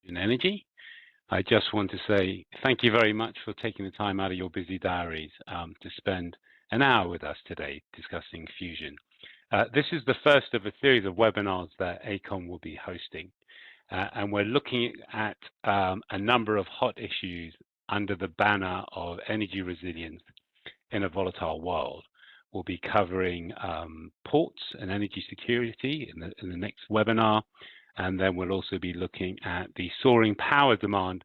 in energy. I just want to say thank you very much for taking the time out of your busy diaries to spend an hour with us today discussing fusion. This is the first of a series of webinars that AECOM will be hosting, and we're looking at a number of hot issues under the banner of energy resilience in a volatile world. We'll be covering ports and energy security in the next webinar, and then we'll also be looking at the soaring power demand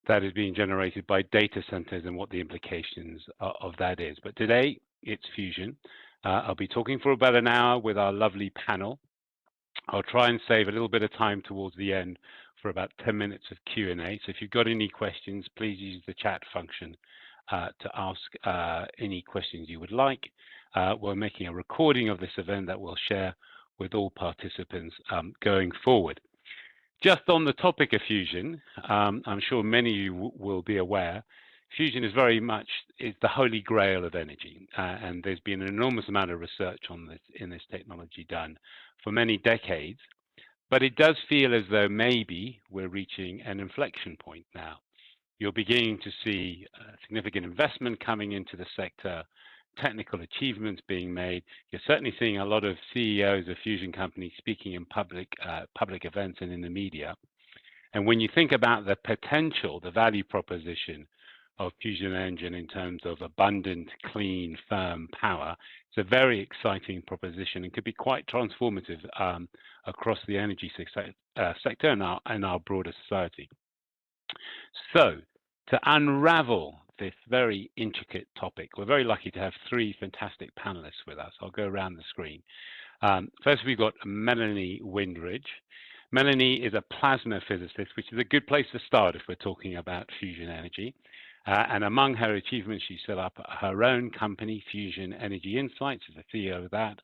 that is being generated by data centers and what the implications of that is. But today, it's fusion. I'll be talking for about an hour with our lovely panel. I'll try and save a little bit of time towards the end for about 10 minutes of Q&A. So if you've got any questions, please use the chat function to ask any questions you would like. We're making a recording of this event that we'll share with all participants going forward. Just on the topic of fusion, I'm sure many of you will be aware, fusion is very much the holy grail of energy, and there's been an enormous amount of research on this in this technology done for many decades. But it does feel as though maybe we're reaching an inflection point now. You're beginning to see significant investment coming into the sector, technical achievements being made. You're certainly seeing a lot of CEOs of fusion companies speaking in public events and in the media. And when you think about the potential, the value proposition of fusion engine in terms of abundant, clean, firm power, it's a very exciting proposition and could be quite transformative across the energy sector and our broader society. So, to unravel this very intricate topic, we're very lucky to have three fantastic panelists with us. I'll go around the screen. First, we've got Melanie Windridge. Melanie is a plasma physicist, which is a good place to start if we're talking about fusion energy. And among her achievements, she set up her own company, Fusion Energy Insights, is the CEO of that,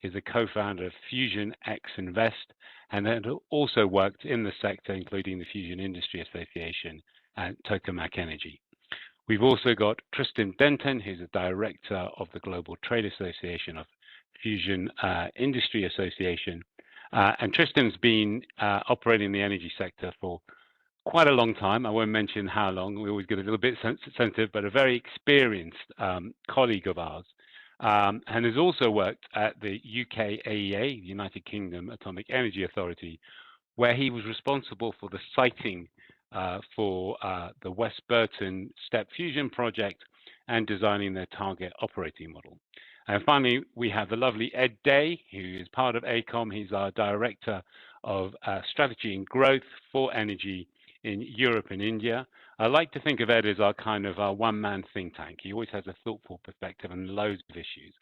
is a co-founder of Fusion X Invest, and then also worked in the sector, including the Fusion Industry Association and Tokamak Energy. We've also got Tristan Denton, who's a director of the Global Trade Association of Fusion Industry Association. And Tristan's been operating in the energy sector for quite a long time. I won't mention how long. We always get a little bit sensitive, but a very experienced colleague of ours. And has also worked at the UK AEA, the United Kingdom Atomic Energy Authority, where he was responsible for the siting for the West Burton Step Fusion project and designing their target operating model. And finally, we have the lovely Ed Day, who is part of AECOM. He's our Director of Strategy and Growth for Energy in Europe and India. I like to think of Ed as our kind of one-man think tank. He always has a thoughtful perspective on loads of issues.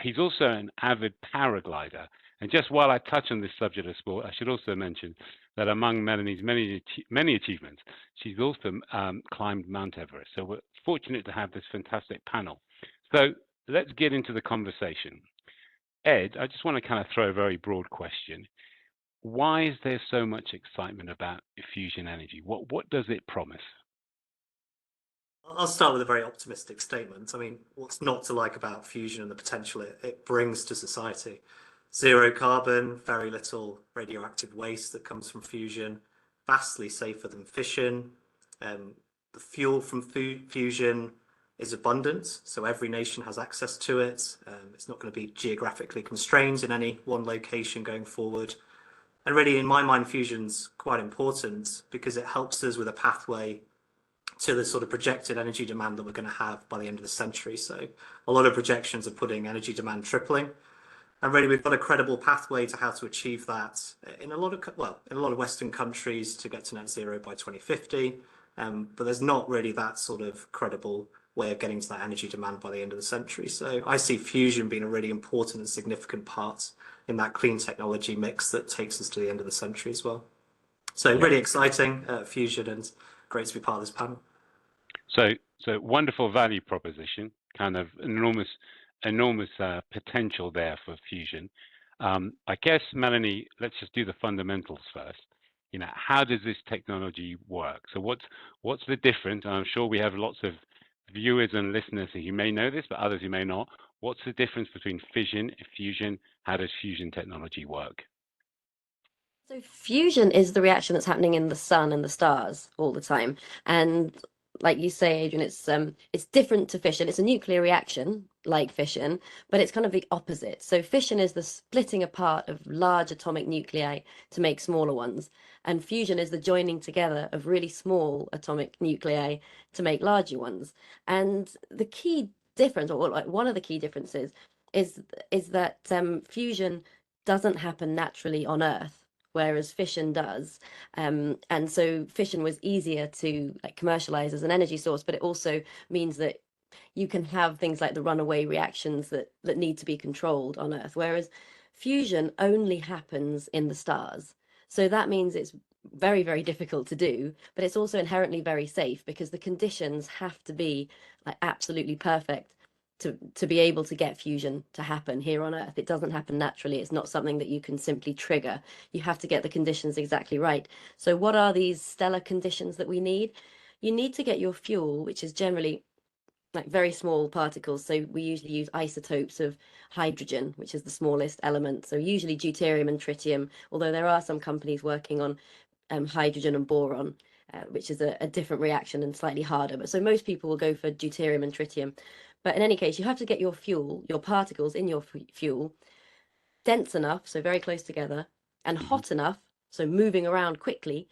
He's also an avid paraglider. And just while I touch on this subject of sport, I should also mention that among Melanie's many achievements, she's also climbed Mount Everest. So we're fortunate to have this fantastic panel. So let's get into the conversation. Ed, I just want to kind of throw a very broad question. Why is there so much excitement about fusion energy? What does it promise? I'll start with a very optimistic statement. I mean, what's not to like about fusion and the potential it brings to society? Zero carbon, very little radioactive waste that comes from fusion, vastly safer than fission. The fuel from fusion is abundant, so every nation has access to it. It's not going to be geographically constrained in any one location going forward. And really, in my mind, fusion's quite important because it helps us with a pathway to the sort of projected energy demand that we're going to have by the end of the century. So a lot of projections are putting energy demand tripling. And really, we've got a credible pathway to how to achieve that in a lot of Western countries to get to net zero by 2050. But there's not really that sort of credible way of getting to that energy demand by the end of the century. So I see fusion being a really important and significant part in that clean technology mix that takes us to the end of the century as well. So really exciting fusion, and great to be part of this panel. So wonderful value proposition, kind of enormous potential there for fusion. I guess, Melanie, let's just do the fundamentals first. You know, how does this technology work? So what's the difference? And I'm sure we have lots of viewers and listeners who may know this, but others who may not. What's the difference between fission and fusion? How does fusion technology work? So fusion is the reaction that's happening in the sun and the stars all the time. And like you say, Adrian, it's different to fission. It's a nuclear reaction like fission, but it's kind of the opposite. So fission is the splitting apart of large atomic nuclei to make smaller ones. And fusion is the joining together of really small atomic nuclei to make larger ones. And the key difference, or like one of the key differences, is is that fusion doesn't happen naturally on Earth, whereas fission does. And so fission was easier to like commercialize as an energy source, but it also means that you can have things like the runaway reactions that need to be controlled on Earth, whereas fusion only happens in the stars. So that means it's very, very difficult to do, but it's also inherently very safe because the conditions have to be like absolutely perfect to be able to get fusion to happen here on Earth. It doesn't happen naturally. It's not something that you can simply trigger. You have to get the conditions exactly right. So what are these stellar conditions that we need? You need to get your fuel, which is generally like very small particles. So we usually use isotopes of hydrogen, which is the smallest element. So usually deuterium and tritium, although there are some companies working on hydrogen and boron, which is a different reaction and slightly harder. But so most people will go for deuterium and tritium. But in any case, you have to get your fuel, your particles in your fuel, dense enough, so very close together, and Hmm. hot enough, so moving around quickly,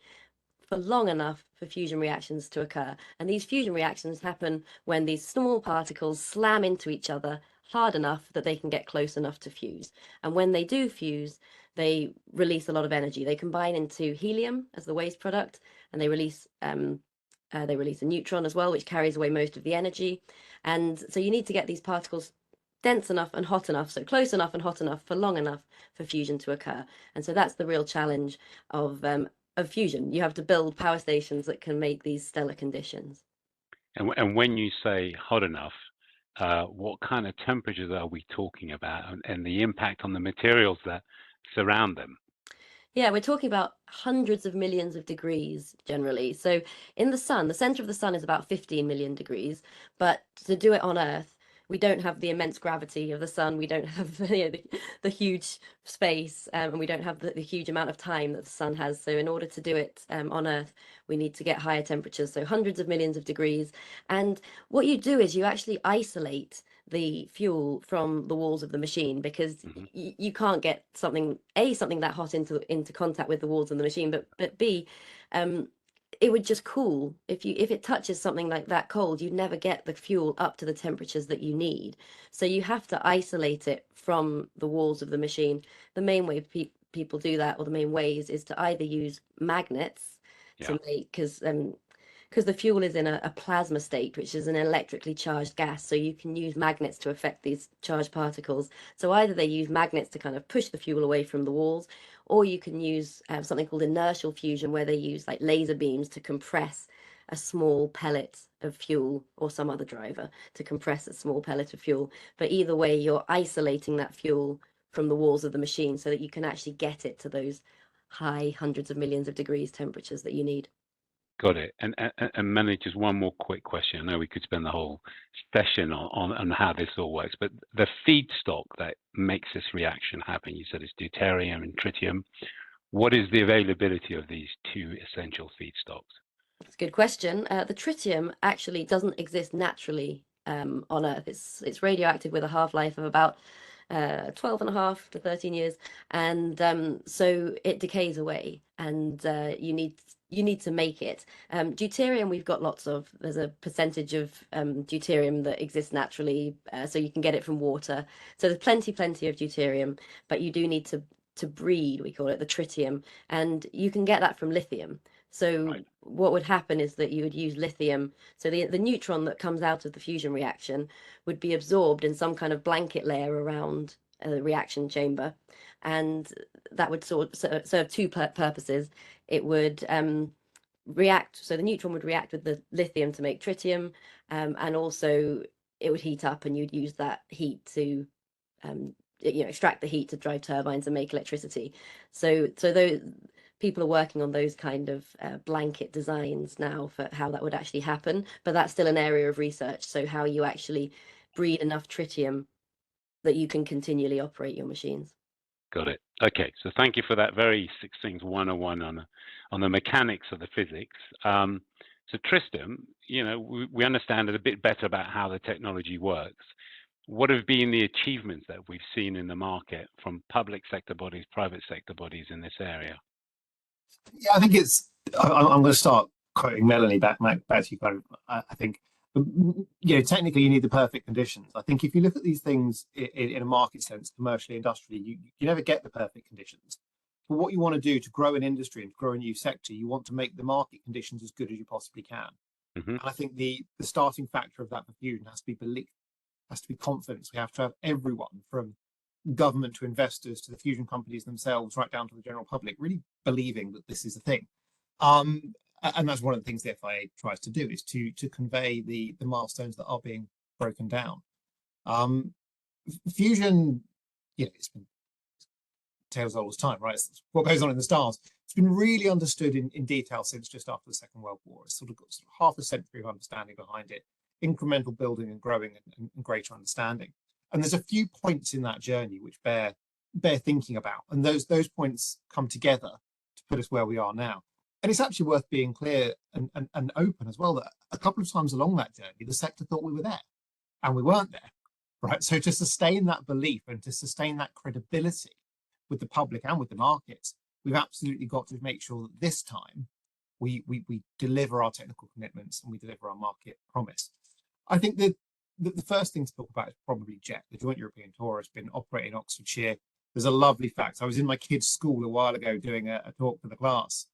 for long enough for fusion reactions to occur. And these fusion reactions happen when these small particles slam into each other hard enough that they can get close enough to fuse. And when they do fuse, they release a lot of energy. They combine into helium as the waste product, and they release a neutron as well, which carries away most of the energy. And so you need to get these particles dense enough and hot enough, so close enough and hot enough for long enough for fusion to occur. And so that's the real challenge of fusion. You have to build power stations that can make these stellar conditions. And when you say hot enough, what kind of temperatures are we talking about, and the impact on the materials that surround them? Yeah, we're talking about hundreds of millions of degrees generally. So in the sun, the center of the sun is about 15 million degrees, but to do it on Earth, we don't have the immense gravity of the sun. We don't have the huge space, and we don't have the huge amount of time that the sun has. So in order to do it on Earth, we need to get higher temperatures, so hundreds of millions of degrees. And what you do is you actually isolate the fuel from the walls of the machine because Hmm. you can't get something that hot into contact with the walls of the machine, but B, um, it would just cool if it touches something like that cold, you'd never get the fuel up to the temperatures that you need. So you have to isolate it from the walls of the machine. The main way people do that, or the main ways, is to either use magnets Yeah, to make because the fuel is in a plasma state, which is an electrically charged gas. So you can use magnets to affect these charged particles. So either they use magnets to kind of push the fuel away from the walls, or you can use something called inertial fusion, where they use like laser beams to compress a small pellet of fuel, or some other driver to compress a small pellet of fuel. But either way, you're isolating that fuel from the walls of the machine so that you can actually get it to those high hundreds of millions of degrees temperatures that you need. got it. And Melanie, just one more quick question. I know we could spend the whole session on how this all works, but the feedstock that makes this reaction happen, you said it's deuterium and tritium. What is the availability of these two essential feedstocks? It's a good question. The tritium actually doesn't exist naturally on Earth. It's radioactive with a half-life of about 12 and a half to 13 years, and so it decays away, and you need to make it. Deuterium we've got lots of. There's a percentage of deuterium that exists naturally, so you can get it from water. So there's plenty of deuterium, but you do need to breed, we call it the tritium, and you can get that from lithium. So Right. what would happen is that you would use lithium. So the neutron that comes out of the fusion reaction would be absorbed in some kind of blanket layer around the reaction chamber, and that would sort of serve two purposes. It would react, so the neutron would react with the lithium to make tritium, and also it would heat up, and you'd use that heat to extract the heat to drive turbines and make electricity. So those people are working on those kind of blanket designs now for how that would actually happen, but that's still an area of research. So how you actually breed enough tritium that you can continually operate your machines. Got it. Okay, so thank you for that very succinct 101 on the mechanics of the physics. So Tristan, we understand a bit better about how the technology works. What have been the achievements that we've seen in the market from public sector bodies, private sector bodies in this area? Yeah, I think I'm going to start quoting Melanie back to you. I think, technically you need the perfect conditions. I think if you look at these things in a market sense, commercially, industrially, you never get the perfect conditions. But what you want to do to grow an industry and to grow a new sector, you want to make the market conditions as good as you possibly can. Mm-hmm. And I think the starting factor of that for fusion has to be belief, has to be confidence. We have to have everyone from government to investors to the fusion companies themselves, right down to the general public, really believing that this is a thing. And that's one of the things the FIA tries to do, is to convey the milestones that are being broken down. Fusion, it's been tales all this time, right? It's what goes on in the stars. It's been really understood in detail since just after the Second World War. It's sort of got half a century of understanding behind it, incremental building and growing and greater understanding. And there's a few points in that journey which bear thinking about, and those points come together to put us where we are now. And it's actually worth being clear and open as well that a couple of times along that journey, the sector thought we were there, and we weren't there, right? So to sustain that belief and to sustain that credibility with the public and with the markets, we've absolutely got to make sure that this time we deliver our technical commitments and we deliver our market promise. I think that the first thing to talk about is probably JET. The Joint European Tour has been operating in Oxfordshire. There's a lovely fact. I was in my kids' school a while ago doing a talk for the class,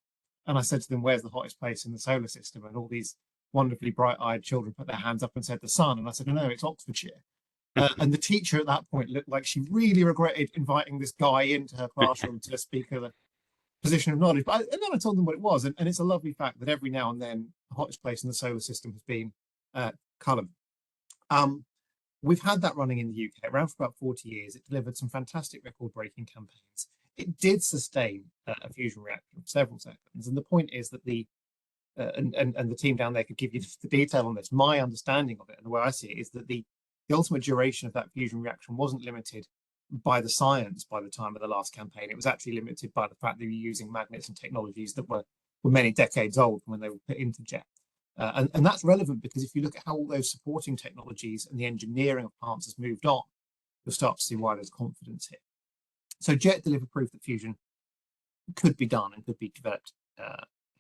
and I said to them, where's the hottest place in the solar system? And all these wonderfully bright-eyed children put their hands up and said the sun. And I said, no, it's Oxfordshire. And the teacher at that point looked like she really regretted inviting this guy into her classroom to speak of a position of knowledge. And then I told them what it was. And it's a lovely fact that every now and then the hottest place in the solar system has been Culham. We've had that running in the UK around for about 40 years. It delivered some fantastic record-breaking campaigns. It did sustain a fusion reactor of several seconds. And the point is that and the team down there could give you the detail on this. My understanding of it and the way I see it is that the ultimate duration of that fusion reaction wasn't limited by the science by the time of the last campaign. It was actually limited by the fact that you were using magnets and technologies that were many decades old when they were put into JET. And that's relevant because if you look at how all those supporting technologies and the engineering of plants has moved on, you'll start to see why there's confidence here. So JET delivered proof that fusion could be done and could be developed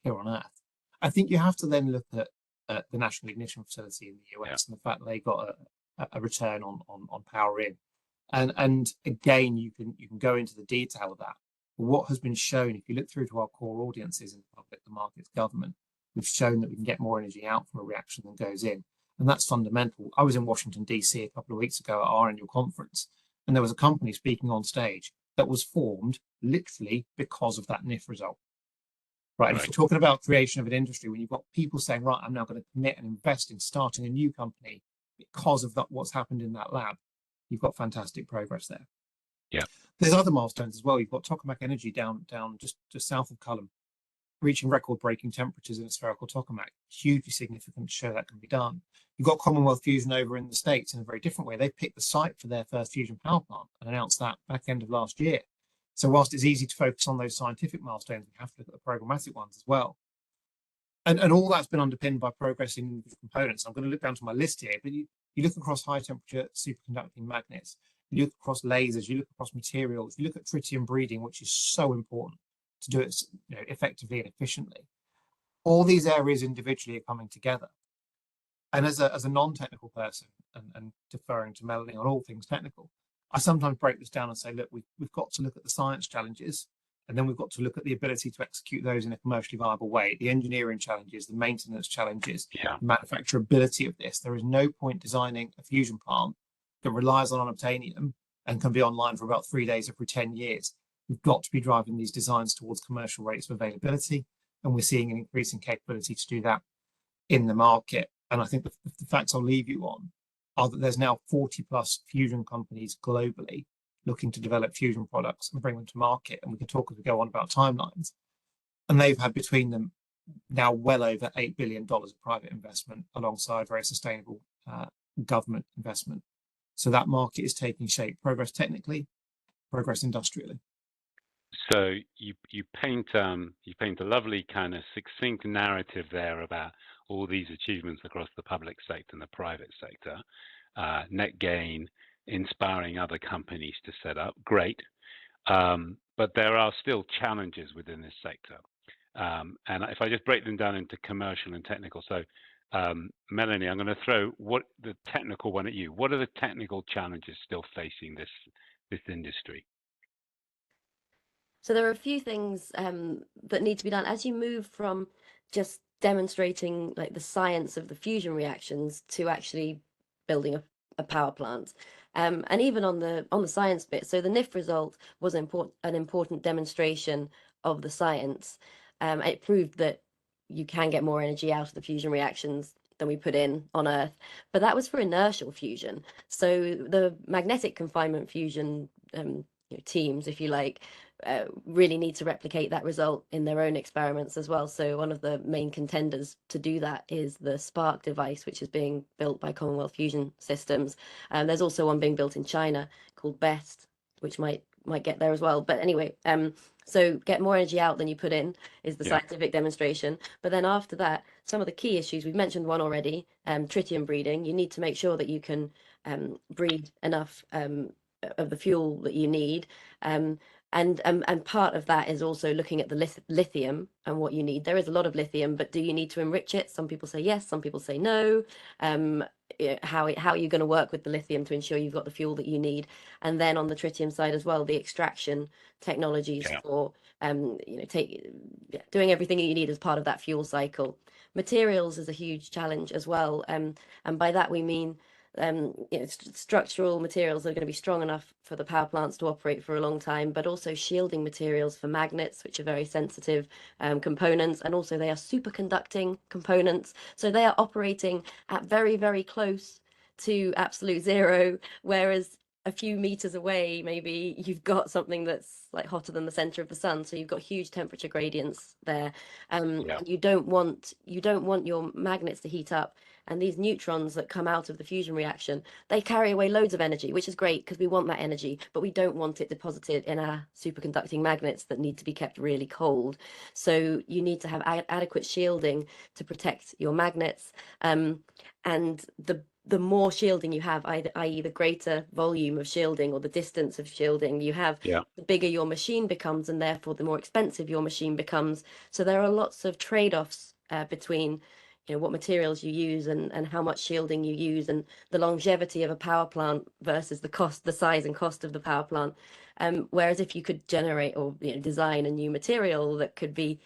here on Earth. I think you have to then look at the National Ignition Facility in the US and the fact that they got a return on power in. And again, you can go into the detail of that. What has been shown, if you look through to our core audiences in the public, the markets, government, we've shown that we can get more energy out from a reaction than goes in. And that's fundamental. I was in Washington, DC a couple of weeks ago at our annual conference, and there was a company speaking on stage that was formed literally because of that NIF result. Right. And if you're talking about creation of an industry, when you've got people saying, right, I'm now going to commit and invest in starting a new company because of that, what's happened in that lab, you've got fantastic progress there. Yeah. There's other milestones as well. You've got tokamak energy down just south of Culham, reaching record-breaking temperatures in a spherical tokamak. Hugely significant to show that can be done. You've got Commonwealth Fusion over in the States in a very different way. They picked the site for their first fusion power plant and announced that back end of last year. So whilst it's easy to focus on those scientific milestones, we have to look at the programmatic ones as well. And all that's been underpinned by progress in components. I'm going to look down to my list here, but you look across high temperature superconducting magnets, you look across lasers, you look across materials, you look at tritium breeding, which is so important to do it effectively and efficiently. All these areas individually are coming together. And as a non-technical person and deferring to Melanie on all things technical, I sometimes break this down and say, look, we've got to look at the science challenges, and then we've got to look at the ability to execute those in a commercially viable way, the engineering challenges, the maintenance challenges, the manufacturability of this. There is no point designing a fusion plant that relies on unobtainium and can be online for about 3 days every 10 years. We've got to be driving these designs towards commercial rates of availability, and we're seeing an increasing capability to do that in the market. And I think the facts I'll leave you on are that there's now 40 plus fusion companies globally looking to develop fusion products and bring them to market. And we can talk as we go on about timelines. And they've had between them now well over $8 billion of private investment alongside very sustainable government investment. So that market is taking shape, progress technically, progress industrially. So you paint a lovely kind of succinct narrative there about all these achievements across the public sector and the private sector, net gain, inspiring other companies to set up. Great. But there are still challenges within this sector. And if I just break them down into commercial and technical. So Melanie, I'm going to throw the technical one at you. What are the technical challenges still facing this industry? So there are a few things that need to be done as you move from just demonstrating like the science of the fusion reactions to actually building a power plant. And even on the science bit, so the NIF result was an important demonstration of the science. It proved that you can get more energy out of the fusion reactions than we put in on Earth, but that was for inertial fusion. So the magnetic confinement fusion teams, if you like, really need to replicate that result in their own experiments as well. So one of the main contenders to do that is the Spark device, which is being built by Commonwealth Fusion Systems. There's also one being built in China called BEST, which might get there as well. But anyway, so get more energy out than you put in is the scientific demonstration. But then after that, some of the key issues, we've mentioned one already, tritium breeding. You need to make sure that you can breed enough of the fuel that you need. And part of that is also looking at the lithium and what you need. There is a lot of lithium, but do you need to enrich it? Some people say yes, some people say no. How are you going to work with the lithium to ensure you've got the fuel that you need? And then on the tritium side as well, the extraction technologies for doing everything you need as part of that fuel cycle. Materials is a huge challenge as well, and by that we mean structural materials that are going to be strong enough for the power plants to operate for a long time, but also shielding materials for magnets, which are very sensitive components, and also they are superconducting components, so they are operating at very, very close to absolute zero, whereas a few meters away maybe you've got something that's like hotter than the center of the sun, so you've got huge temperature gradients there. You don't want your magnets to heat up, and these neutrons that come out of the fusion reaction, they carry away loads of energy, which is great because we want that energy, but we don't want it deposited in our superconducting magnets that need to be kept really cold. So you need to have adequate shielding to protect your magnets, and the more shielding you have, i.e. the greater volume of shielding or the distance of shielding you have, the bigger your machine becomes, and therefore the more expensive your machine becomes. So there are lots of trade-offs between what materials you use and how much shielding you use, and the longevity of a power plant versus the size and cost of the power plant. Whereas if you could generate or design a new material that could be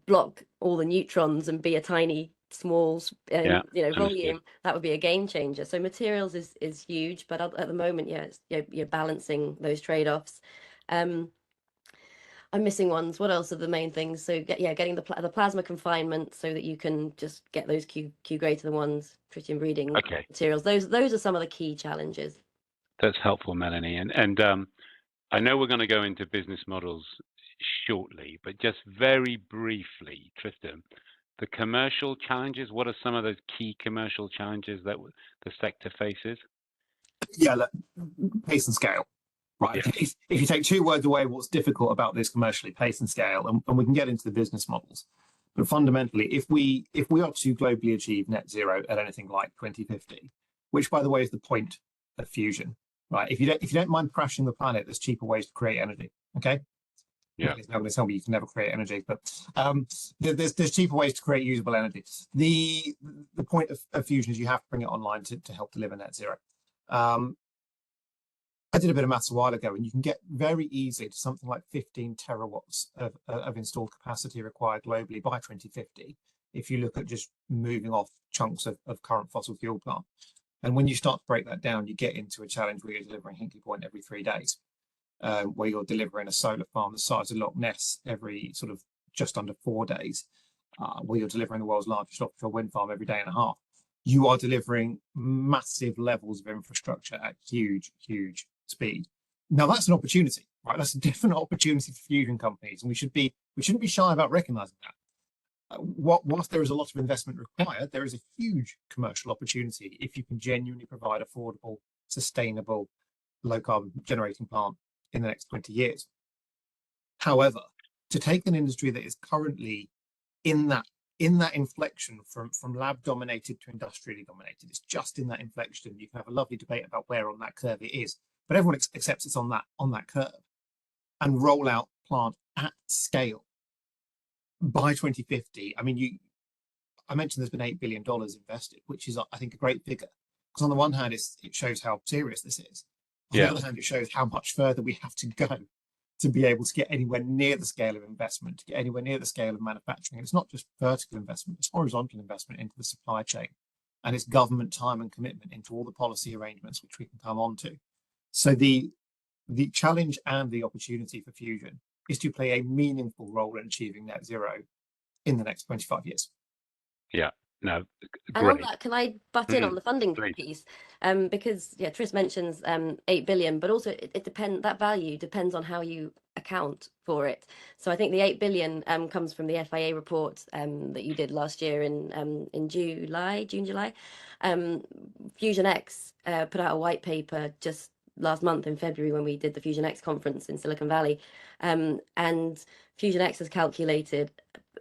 block all the neutrons and be a tiny small volume, that would be a game changer. So materials is huge, but at the moment you're balancing those trade-offs. I'm missing ones. What else are the main things? So getting the plasma confinement so that you can just get those Q greater than ones, tritium breeding materials. Those are some of the key challenges. That's helpful, Melanie. And I know we're going to go into business models shortly, but just very briefly, Tristan, the commercial challenges, what are some of those key commercial challenges that the sector faces? Yeah, look, pace and scale. Right. Yeah. If you take two words away, what's difficult about this commercially, pace and scale, and we can get into the business models. But fundamentally, if we are to globally achieve net zero at anything like 2050, which by the way is the point of fusion, right? If you don't mind crashing the planet, there's cheaper ways to create energy. Okay. Yeah. It's not going to tell me you can never create energy, but there's cheaper ways to create usable energy. The point of fusion is you have to bring it online to help deliver net zero. I did a bit of maths a while ago, and you can get very easily to something like 15 terawatts of installed capacity required globally by 2050, if you look at just moving off chunks of current fossil fuel plant. And when you start to break that down, you get into a challenge where you're delivering Hinkley Point every 3 days, where you're delivering a solar farm the size of Loch Ness every sort of just under 4 days, where you're delivering the world's largest offshore wind farm every day and a half. You are delivering massive levels of infrastructure at huge speed. Now that's an opportunity, right? That's a different opportunity for fusion companies, and we shouldn't be shy about recognizing that. Whilst there is a lot of investment required, there is a huge commercial opportunity if you can genuinely provide affordable, sustainable, low carbon generating plant in the next 20 years. However, to take an industry that is currently in that inflection from lab dominated to industrially dominated, it's just in that inflection. You can have a lovely debate about where on that curve it is, but everyone accepts it's on that curve, and roll out plant at scale by 2050. I mean, I mentioned there's been $8 billion invested, which is, I think, a great figure, because on the one hand, it shows how serious this is. On the other hand, it shows how much further we have to go to be able to get anywhere near the scale of investment, to get anywhere near the scale of manufacturing. And it's not just vertical investment, it's horizontal investment into the supply chain, and it's government time and commitment into all the policy arrangements, which we can come on to. So the challenge and the opportunity for fusion is to play a meaningful role in achieving net zero in the next 25 years. Yeah, no, And on great. that, can I butt in on the funding piece? Because Tris mentions 8 billion, but also it depends. That value depends on how you account for it. So I think the 8 billion comes from the FIA report that you did last year in June, July. Fusion X put out a white paper just last month in February when we did the Fusion X conference in Silicon Valley, and Fusion X has calculated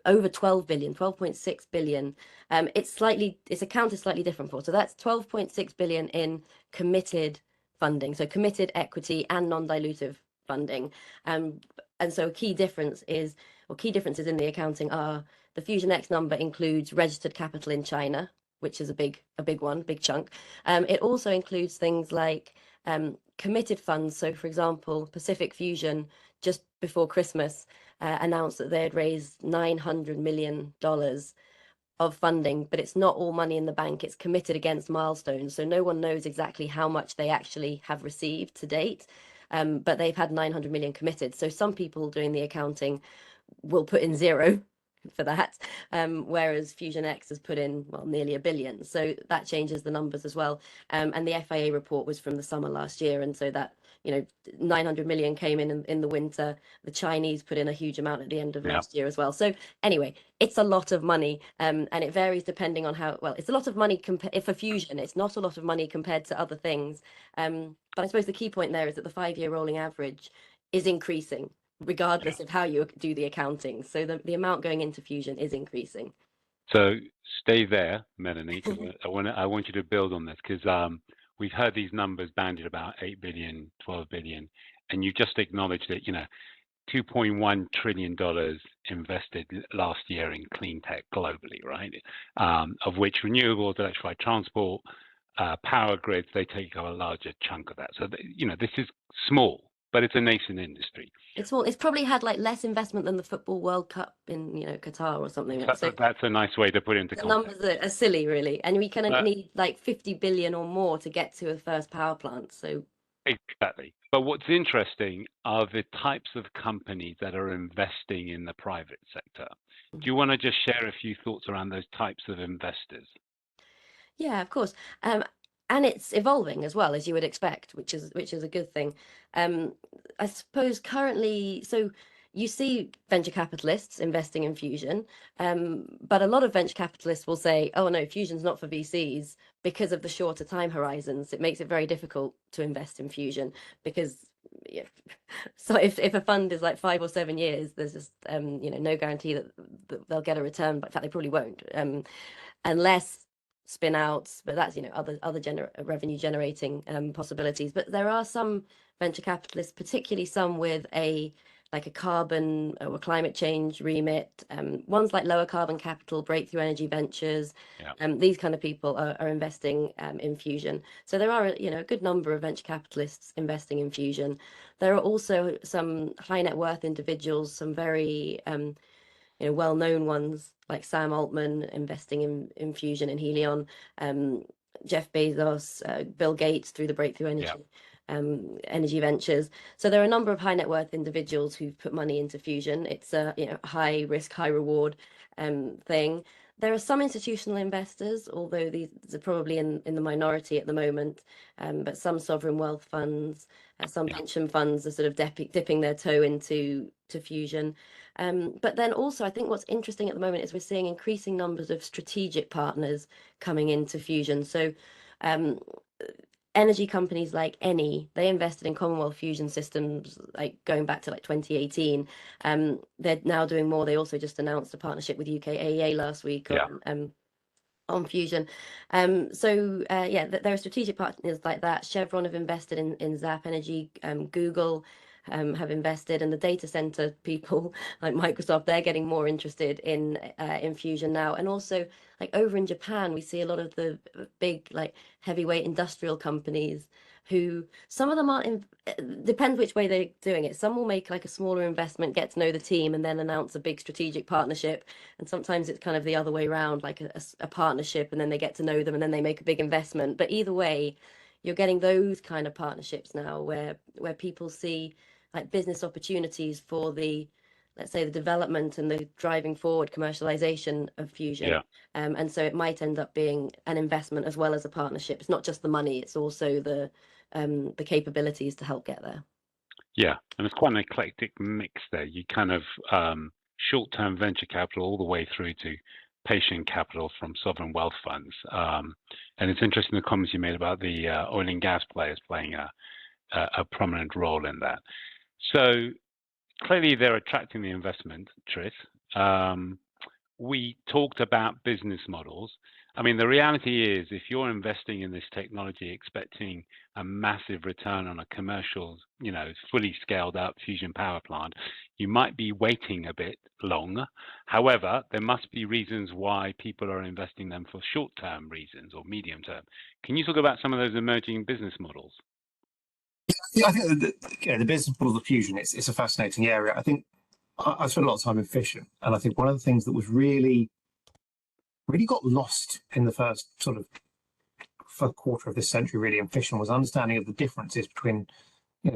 over 12 billion, 12.6 billion. Its account is slightly different for. So that's 12.6 billion in committed funding, so committed equity and non-dilutive funding. And so key differences in the accounting are the Fusion X number includes registered capital in China, which is a big one, big chunk. It also includes things like committed funds. So for example, Pacific Fusion just before Christmas announced that they had raised $900 million of funding, but it's not all money in the bank. It's committed against milestones. So no one knows exactly how much they actually have received to date, but they've had 900 million committed. So some people doing the accounting will put in zero for that, whereas Fusion X has put in, well, nearly $1 billion. So that changes the numbers as well. And the FIA report was from the summer last year. And so that, 900 million came in the winter. The Chinese put in a huge amount at the end of last year as well. So anyway, it's a lot of money, and it varies depending on it's a lot of money for Fusion. It's not a lot of money compared to other things. But I suppose the key point there is that the 5-year rolling average is increasing regardless of how you do the accounting. So the amount going into Fusion is increasing. So stay there, Melanie, because I want you to build on this, because we've heard these numbers bandied about 8 billion, 12 billion, and you just acknowledged that, $2.1 trillion invested last year in clean tech globally, right? Of which renewables, electrified transport, power grids, they take a larger chunk of that. So, this is small, but it's a nascent industry. It's small. It's probably had less investment than the Football World Cup in Qatar or something. So that's a nice way to put it into context. The numbers are silly, really, and we can need 50 billion or more to get to a first power plant. So exactly. But what's interesting are the types of companies that are investing in the private sector. Do you want to just share a few thoughts around those types of investors? Yeah, of course. And it's evolving as well, as you would expect, which is a good thing. I suppose currently, so you see venture capitalists investing in Fusion, but a lot of venture capitalists will say, oh no, Fusion's not for VCs because of the shorter time horizons. It makes it very difficult to invest in Fusion because so if a fund is 5 or 7 years, there's just no guarantee that they'll get a return, but in fact they probably won't, unless spin outs, but that's other revenue generating possibilities. But there are some venture capitalists, particularly some with a carbon or climate change remit, ones like Lower Carbon Capital, Breakthrough Energy Ventures. These kind of people are investing in Fusion. So there are a good number of venture capitalists investing in Fusion. There are also some high net worth individuals, some very well-known ones like Sam Altman investing in Fusion and Helion, Jeff Bezos, Bill Gates through the Breakthrough Energy Ventures. So there are a number of high net worth individuals who've put money into Fusion. It's a high risk, high reward thing. There are some institutional investors, although these are probably in the minority at the moment, but some sovereign wealth funds, some pension funds are sort of dipping their toe into Fusion. But then also, I think what's interesting at the moment is we're seeing increasing numbers of strategic partners coming into Fusion. So energy companies like Eni, they invested in Commonwealth Fusion Systems, like going back to like 2018. They're now doing more. They also just announced a partnership with UK AEA last week on fusion. Yeah, there are strategic partners like that. Chevron have invested in Zap Energy. Google have invested, and the data center people like Microsoft, they're getting more interested in fusion now. And also, like over in Japan, we see a lot of the big like heavyweight industrial companies who, some of them aren't depends which way they're doing it. Some will make like a smaller investment, get to know the team, and then announce a big strategic partnership. And sometimes it's kind of the other way around, like a partnership, and then they get to know them, and then they make a big investment. But either way, you're getting those kind of partnerships now where people see like business opportunities for the, let's say, the development and the driving forward commercialization of fusion. Yeah. And so it might end up being an investment as well as a partnership. It's not just the money, it's also the capabilities to help get there. Yeah, and it's quite an eclectic mix there. You kind of short-term venture capital all the way through to patient capital from sovereign wealth funds. And it's interesting the comments you made about the oil and gas players playing a prominent role in that. So clearly they're attracting the investment, Tris. We talked about business models. I mean, the reality is if you're investing in this technology expecting a massive return on a commercial, fully scaled up fusion power plant, you might be waiting a bit longer. However, there must be reasons why people are investing them for short-term reasons or medium-term. Can you talk about some of those emerging business models? Yeah, I think the business model of fusion, it's a fascinating area. I think I spent a lot of time in fission, and I think one of the things that was really got lost in the first quarter of this century, really, in fission, was understanding of the differences between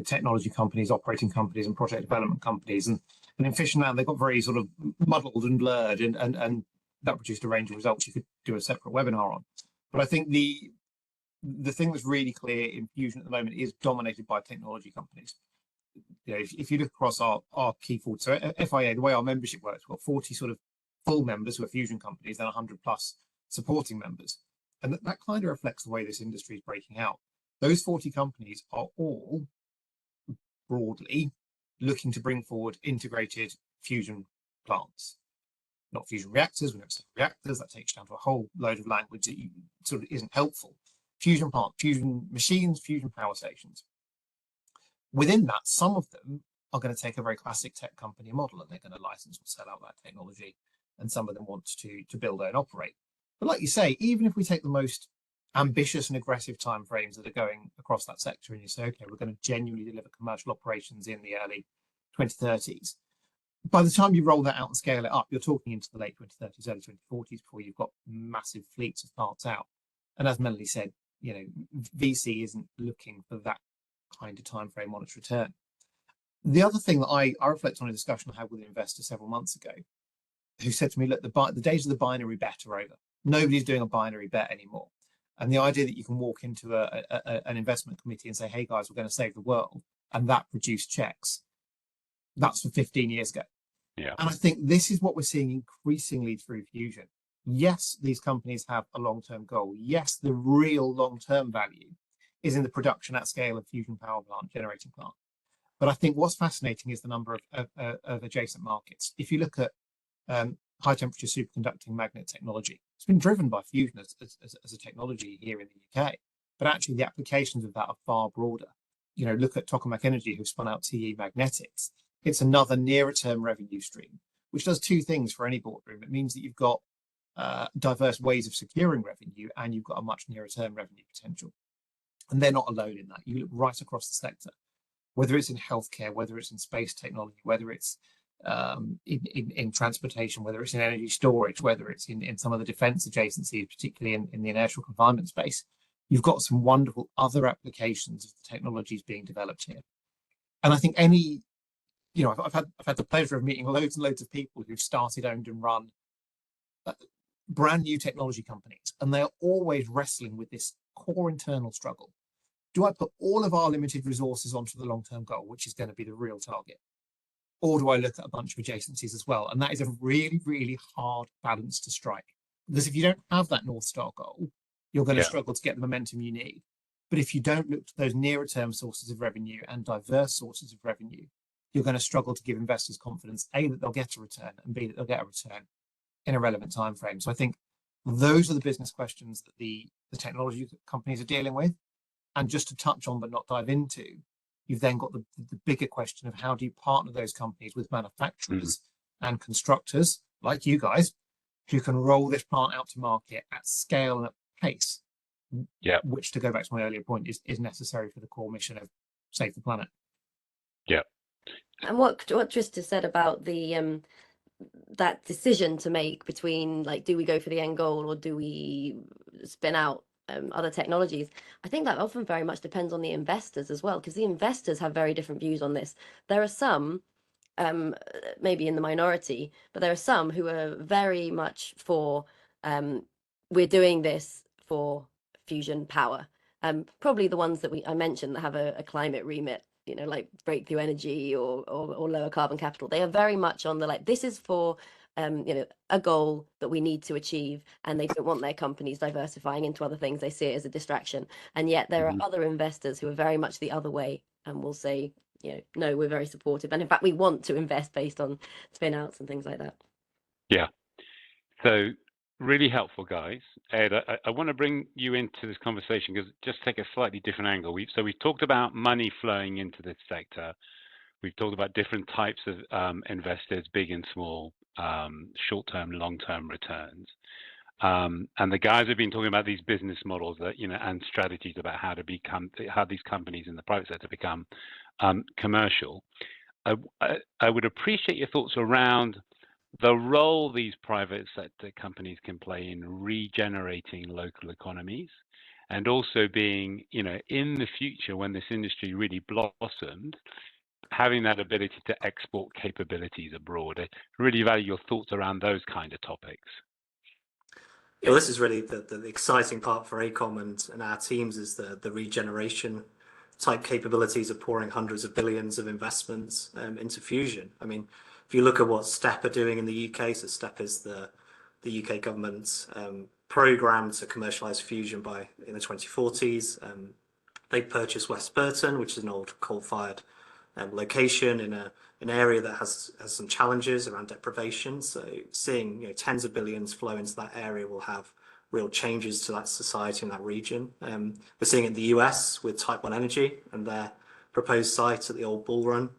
technology companies, operating companies, and project development companies. And in fission land, they got very sort of muddled and blurred, and that produced a range of results you could do a separate webinar on. But I think the thing that's really clear in fusion at the moment is dominated by technology companies. If you look across our key 40, so FIA, the way our membership works, we've got 40 sort of full members who are fusion companies, then 100 plus supporting members. And that kind of reflects the way this industry is breaking out. Those 40 companies are all broadly looking to bring forward integrated fusion plants, not fusion reactors. We never say reactors, that takes you down to a whole load of language that sort of isn't helpful. Fusion plant, fusion machines, fusion power stations. Within that, some of them are going to take a very classic tech company model, and they're going to license or sell out that technology. And some of them want to build and operate. But like you say, even if we take the most ambitious and aggressive timeframes that are going across that sector, and you say, okay, we're going to genuinely deliver commercial operations in the early 2030s. By the time you roll that out and scale it up, you're talking into the late 2030s, early 2040s before you've got massive fleets of plants out. And as Melanie said, VC isn't looking for that kind of time frame on its return. The other thing that I reflect on a discussion I had with an investor several months ago, who said to me, look, the days of the binary bet are over. Nobody's doing a binary bet anymore. And the idea that you can walk into an investment committee and say, hey guys, we're going to save the world, and that produce checks, that's from 15 years ago. Yeah. And I think this is what we're seeing increasingly through fusion. Yes, these companies have a long-term goal. Yes, the real long-term value is in the production at scale of fusion power plant, generating plant. But I think what's fascinating is the number of adjacent markets. If you look at high temperature superconducting magnet technology, it's been driven by fusion as a technology here in the UK. But actually the applications of that are far broader. Look at Tokamak Energy, who spun out TE Magnetics. It's another nearer term revenue stream, which does two things for any boardroom. It means that you've got diverse ways of securing revenue, and you've got a much nearer term revenue potential. And they're not alone in that. You look right across the sector, whether it's in healthcare, whether it's in space technology, whether it's in transportation, whether it's in energy storage, whether it's in some of the defense adjacencies, particularly in the inertial confinement space. You've got some wonderful other applications of the technologies being developed here. And I think I've had the pleasure of meeting loads and loads of people who've started, owned and run brand new technology companies, and they're always wrestling with this core internal struggle. Do I put all of our limited resources onto the long-term goal, which is going to be the real target? Or do I look at a bunch of adjacencies as well? And that is a really, really hard balance to strike. Because if you don't have that North Star goal, you're going to struggle to get the momentum you need. But if you don't look to those nearer term sources of revenue and diverse sources of revenue, you're going to struggle to give investors confidence, A, that they'll get a return, and B, that they'll get a return in a relevant time frame. So I think those are the business questions that the technology companies are dealing with. And just to touch on but not dive into, you've then got the bigger question of how do you partner those companies with manufacturers and constructors like you guys who can roll this plant out to market at scale and at pace, which, to go back to my earlier point, is necessary for the core mission of save the planet. Yeah. And what Trista said about the that decision to make between, like, do we go for the end goal or do we spin out other technologies? I think that often very much depends on the investors as well, because the investors have very different views on this. There are some, maybe in the minority, but there are some who are very much for we're doing this for fusion power. Probably the ones that I mentioned that have a climate remit, you know, like breakthrough energy or lower carbon capital. They are very much on the, like, this is for you know, a goal that we need to achieve, and they don't want their companies diversifying into other things. They see it as a distraction. And yet there are other investors who are very much the other way and will say, you know, no, we're very supportive, and in fact we want to invest based on spin outs and things like that. Yeah. So really helpful, guys. Ed, I want to bring you into this conversation because just take a slightly different angle. We've talked about money flowing into this sector. We've talked about different types of investors, big and small, short-term, long-term returns. And the guys have been talking about these business models that, you know, and strategies about how these companies in the private sector become commercial. I would appreciate your thoughts around the role these private sector companies can play in regenerating local economies, and also being, you know, in the future when this industry really blossomed, having that ability to export capabilities abroad. I really value your thoughts around those kind of topics. Yeah, well, this is really the exciting part for AECOM and our teams, is the regeneration type capabilities of pouring hundreds of billions of investments into fusion. I mean, if you look at what STEP are doing in the UK, so STEP is the UK government's program to commercialise fusion in the 2040s. They purchased West Burton, which is an old coal-fired location in an area that has some challenges around deprivation. So seeing, you know, tens of billions flow into that area will have real changes to that society in that region. We're seeing it in the US with Type 1 Energy and their proposed site at the old Bull Run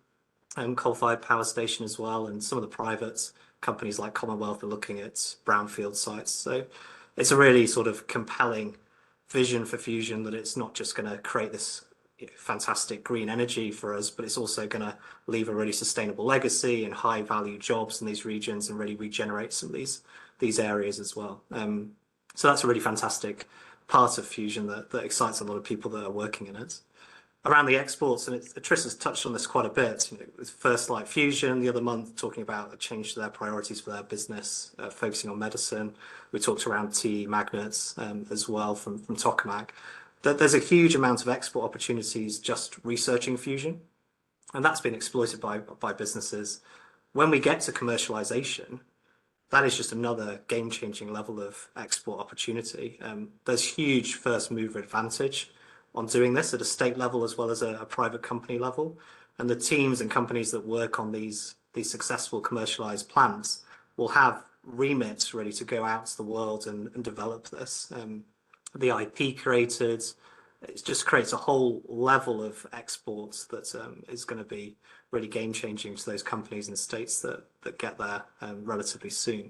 coal-fired power station as well, and some of the private companies like Commonwealth are looking at brownfield sites. So it's a really sort of compelling vision for fusion, that it's not just going to create this, you know, fantastic green energy for us, but it's also going to leave a really sustainable legacy and high value jobs in these regions and really regenerate some of these areas as well. So that's a really fantastic part of fusion that excites a lot of people that are working in it. Around the exports, and Trista's touched on this quite a bit, you know, with First Light Fusion the other month talking about a change to their priorities for their business, focusing on medicine. We talked around TE magnets as well from Tokamak. There's a huge amount of export opportunities just researching fusion, and that's been exploited by businesses. When we get to commercialization, that is just another game-changing level of export opportunity. There's huge first mover advantage on doing this at a state level as well as a private company level, and the teams and companies that work on these successful commercialized plants will have remits ready to go out to the world and develop this. The IP created, it just creates a whole level of exports that is going to be really game-changing to those companies and states that get there relatively soon.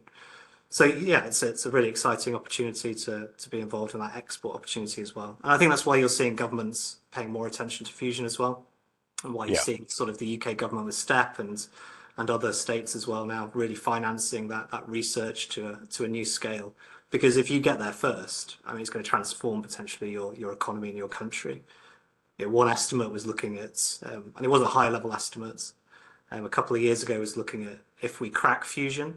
So yeah, it's a really exciting opportunity to be involved in that export opportunity as well. And I think that's why you're seeing governments paying more attention to fusion as well, and why you're seeing sort of the UK government with STEP and other states as well now really financing that research to a new scale. Because if you get there first, I mean, it's going to transform potentially your economy and your country. You know, one estimate was looking at, and it wasn't high level estimates, a couple of years ago was looking at, if we crack fusion,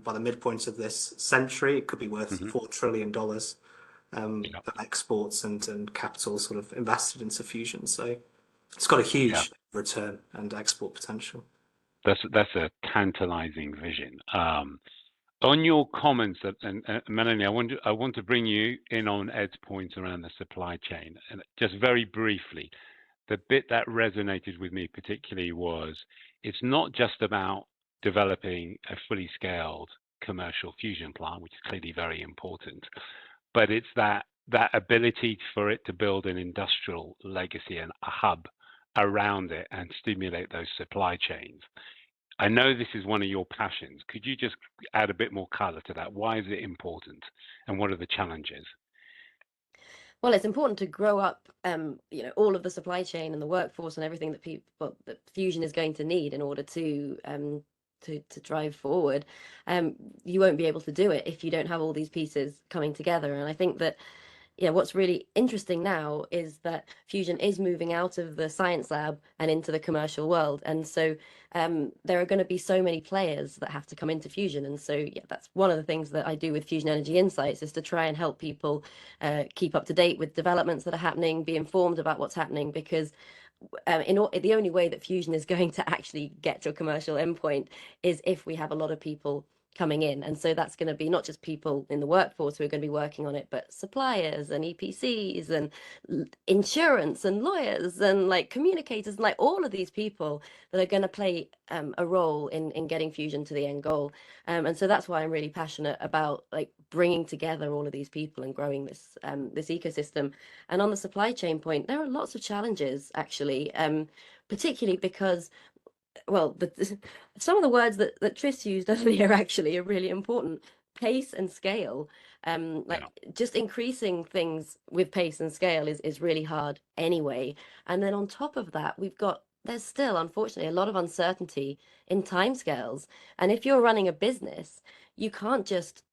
by the midpoint of this century, it could be worth $4 trillion of exports and capital sort of invested into fusion. So it's got a huge return and export potential. That's a tantalizing vision. On your comments, and Melanie, I want to bring you in on Ed's point around the supply chain, and just very briefly, the bit that resonated with me particularly was it's not just about developing a fully scaled commercial fusion plant, which is clearly very important, but it's that ability for it to build an industrial legacy and a hub around it and stimulate those supply chains. I know this is one of your passions. Could you just add a bit more color to that? Why is it important, and what are the challenges? Well, it's important to grow up, all of the supply chain and the workforce and everything that fusion is going to need in order to drive forward. You won't be able to do it if you don't have all these pieces coming together. And I think that what's really interesting now is that fusion is moving out of the science lab and into the commercial world. And so there are going to be so many players that have to come into fusion. And so, that's one of the things that I do with Fusion Energy Insights, is to try and help people keep up to date with developments that are happening, be informed about what's happening, because the only way that fusion is going to actually get to a commercial endpoint is if we have a lot of people coming in. And so that's going to be not just people in the workforce who are going to be working on it, but suppliers and EPCs and insurance and lawyers and like communicators and like all of these people that are going to play a role in getting fusion to the end goal. And so that's why I'm really passionate about like bringing together all of these people and growing this this ecosystem. And on the supply chain point, there are lots of challenges actually, particularly because, well, some of the words that Tris used earlier actually are really important. Pace and scale. Just increasing things with pace and scale is really hard anyway. And then on top of that, there's still, unfortunately, a lot of uncertainty in timescales. And if you're running a business, you can't just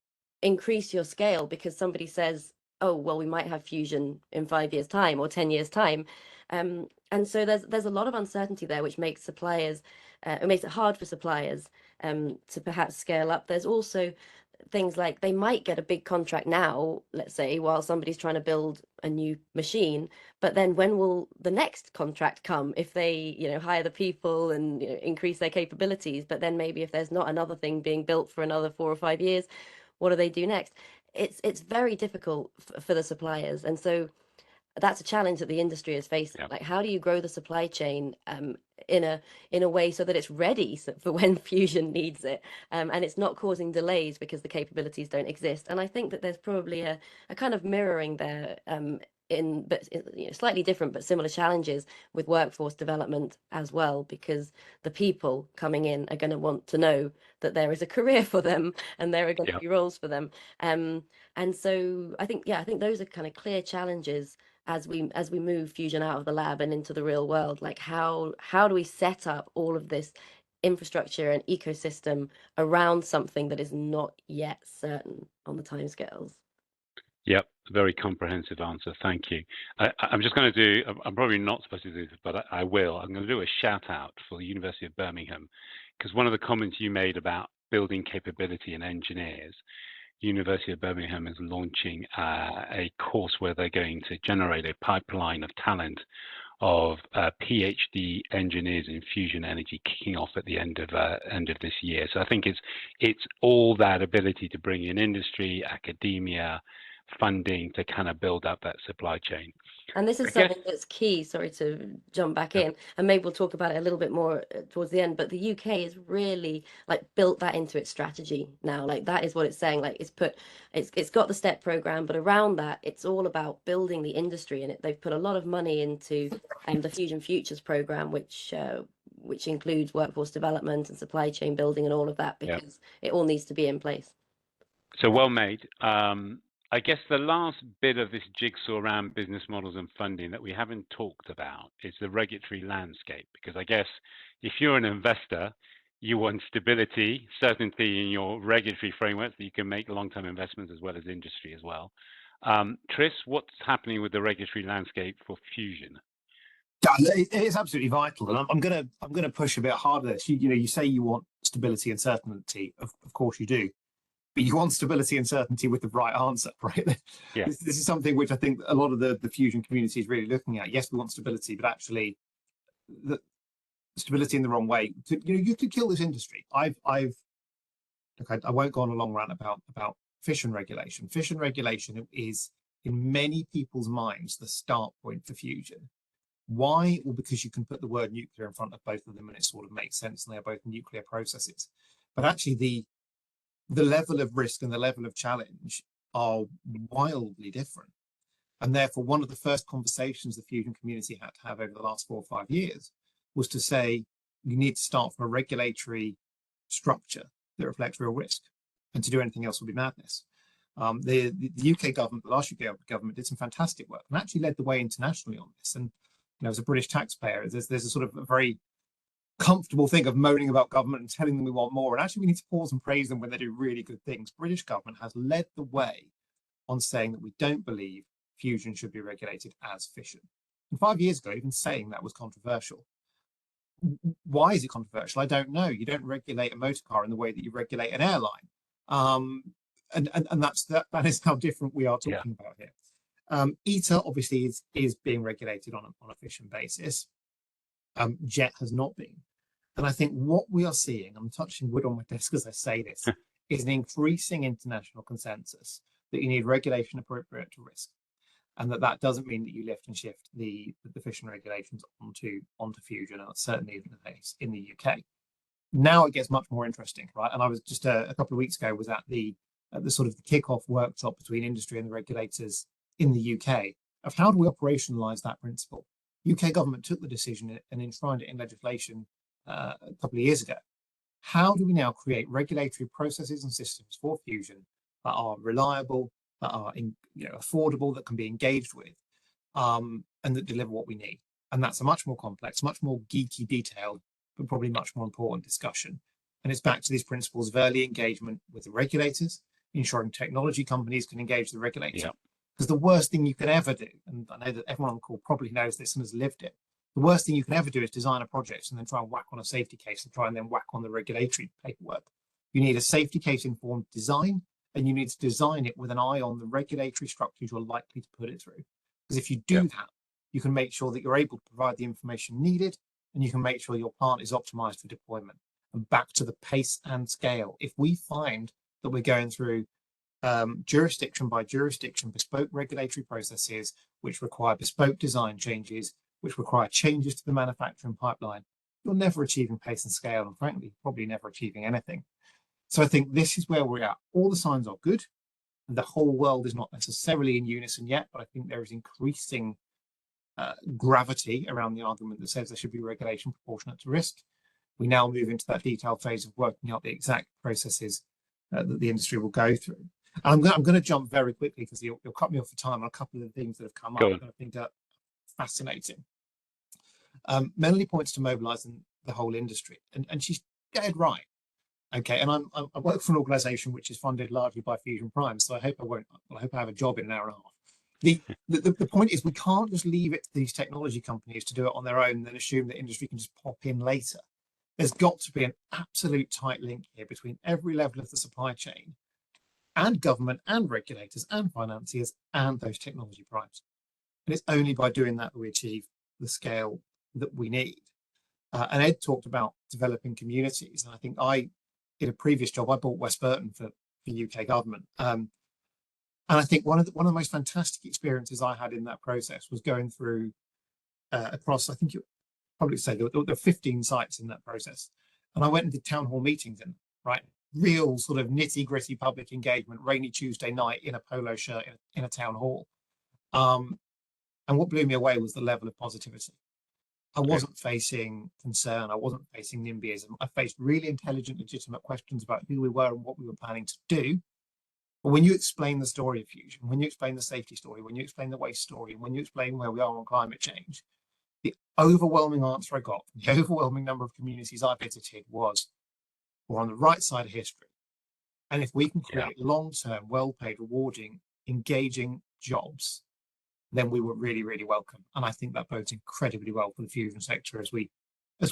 increase your scale because somebody says, oh, well, we might have fusion in 5 years' time or 10 years' time. And so there's a lot of uncertainty there, which makes it makes it hard for suppliers to perhaps scale up. There's also things like they might get a big contract now, let's say, while somebody's trying to build a new machine, but then when will the next contract come if they, hire the people and increase their capabilities? But then maybe if there's not another thing being built for another 4 or 5 years, what do they do next? It's very difficult for the suppliers, and so that's a challenge that the industry is facing. Yep. Like, how do you grow the supply chain in a way so that it's ready for when fusion needs it, and it's not causing delays because the capabilities don't exist? And I think that there's probably a kind of mirroring there, but slightly different but similar challenges with workforce development as well, because the people coming in are going to want to know that there is a career for them and there are going to be roles for them. And so I think those are kind of clear challenges as we move fusion out of the lab and into the real world. Like, how do we set up all of this infrastructure and ecosystem around something that is not yet certain on the timescales? Yep, very comprehensive answer. Thank you. I'm just going to do, I'm probably not supposed to do this, but I will. I'm going to do a shout out for the University of Birmingham, because one of the comments you made about building capability in engineers, University of Birmingham is launching a course where they're going to generate a pipeline of talent of PhD engineers in fusion energy kicking off at the end of this year. So I think it's all that ability to bring in industry, academia, funding to kind of build up that supply chain. And this is something that's key, sorry to jump back in, and maybe we'll talk about it a little bit more towards the end, but the UK has really built that into its strategy now. Like, that is what it's saying. Like, it's got the STEP program, but around that, it's all about building the industry, and they've put a lot of money into the Fusion Futures program, which includes workforce development and supply chain building and all of that, because it all needs to be in place. So well made. I guess the last bit of this jigsaw around business models and funding that we haven't talked about is the regulatory landscape, because I guess if you're an investor, you want stability, certainty in your regulatory framework that you can make long-term investments as well as industry as well. Tris, what's happening with the regulatory landscape for fusion? It is absolutely vital, and I'm gonna push a bit harder. You say you want stability and certainty. Of course you do. But you want stability and certainty with the right answer, right? Yeah. This is something which I think a lot of the fusion community is really looking at. Yes, we want stability, but actually, the stability in the wrong way. You could kill this industry. I've Okay, I won't go on a long rant about fission regulation. Fission regulation is, in many people's minds, the start point for fusion. Why? Well, because you can put the word nuclear in front of both of them and it sort of makes sense, and they're both nuclear processes. But actually, the level of risk and the level of challenge are wildly different. And therefore, one of the first conversations the fusion community had to have over the last 4 or 5 years was to say, you need to start from a regulatory structure that reflects real risk. And to do anything else would be madness. The UK government, the last UK government, did some fantastic work and actually led the way internationally on this. And as a British taxpayer, there's a sort of a very comfortable thing of moaning about government and telling them we want more. And actually, we need to pause and praise them when they do really good things. British government has led the way on saying that we don't believe fusion should be regulated as fission. And 5 years ago, even saying that was controversial. Why is it controversial? I don't know. You don't regulate a motor car in the way that you regulate an airline. And that is how different we are talking about here. ITER obviously is being regulated on a fission basis. JET has not been. And I think what we are seeing, I'm touching wood on my desk as I say this, is an increasing international consensus that you need regulation appropriate to risk. And that doesn't mean that you lift and shift the fission regulations onto fusion, and that's certainly the case in the UK. Now it gets much more interesting, right? And I was just a couple of weeks ago was at the sort of the kickoff workshop between industry and the regulators in the UK of how do we operationalise that principle. UK government took the decision and enshrined it in legislation a couple of years ago. How do we now create regulatory processes and systems for fusion that are reliable, that are affordable, that can be engaged with, and that deliver what we need? And that's a much more complex, much more geeky, detailed, but probably much more important discussion. And it's back to these principles of early engagement with the regulators, ensuring technology companies can engage the regulator. Because the worst thing you can ever do, and I know that everyone on the call probably knows this and has lived it, the worst thing you can ever do is design a project and then try and whack on a safety case and try and then whack on the regulatory paperwork. You need a safety case informed design, and you need to design it with an eye on the regulatory structures you're likely to put it through. Because if you do that, you can make sure that you're able to provide the information needed, and you can make sure your plant is optimized for deployment. And back to the pace and scale. If we find that we're going through jurisdiction by jurisdiction, bespoke regulatory processes, which require bespoke design changes, which require changes to the manufacturing pipeline, you're never achieving pace and scale, and frankly, probably never achieving anything. So I think this is where we're at. All the signs are good. The whole world is not necessarily in unison yet, but I think there is increasing gravity around the argument that says there should be regulation proportionate to risk. We now move into that detailed phase of working out the exact processes that the industry will go through. And I'm going to jump very quickly because you'll cut me off for time on a couple of the things that have come up that I think are fascinating. Melanie points to mobilising the whole industry, and she's dead right. Okay, and I work for an organisation which is funded largely by Fusion Prime, so I hope I have a job in an hour and a half. The point is we can't just leave it to these technology companies to do it on their own and then assume that industry can just pop in later. There's got to be an absolute tight link here between every level of the supply chain and government and regulators and financiers and those technology primes. And it's only by doing that we achieve the scale that we need. And Ed talked about developing communities. And I think in a previous job, I bought West Burton for UK government. And I think one of the most fantastic experiences I had in that process was going through across, I think you probably say there were 15 sites in that process. And I went and did town hall meetings in, right? Real sort of nitty gritty public engagement, rainy Tuesday night in a polo shirt in a town hall. And what blew me away was the level of positivity. I wasn't facing concern. I wasn't facing NIMBYism. I faced really intelligent, legitimate questions about who we were and what we were planning to do. But when you explain the story of fusion, when you explain the safety story, when you explain the waste story, and when you explain where we are on climate change, the overwhelming answer I got from the overwhelming number of communities I visited was, we're on the right side of history. And if we can create long-term, well-paid, rewarding, engaging jobs, then we were really, really welcome. And I think that bodes incredibly well for the fusion sector as we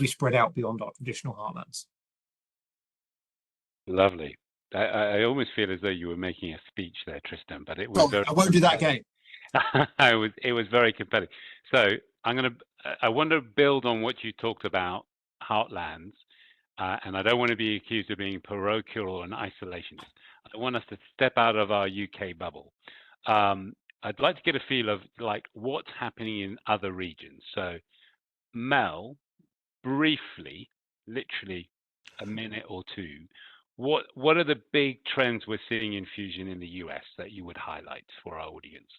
spread out beyond our traditional heartlands. Lovely. I almost feel as though you were making a speech there, Tristan, but it was very I won't do that again. it was very compelling. So I want to build on what you talked about, heartlands, and I don't want to be accused of being parochial or an isolationist. I want us to step out of our UK bubble. I'd like to get a feel of like what's happening in other regions. So, Mel, briefly, literally a minute or two, what are the big trends we're seeing in fusion in the US that you would highlight for our audience?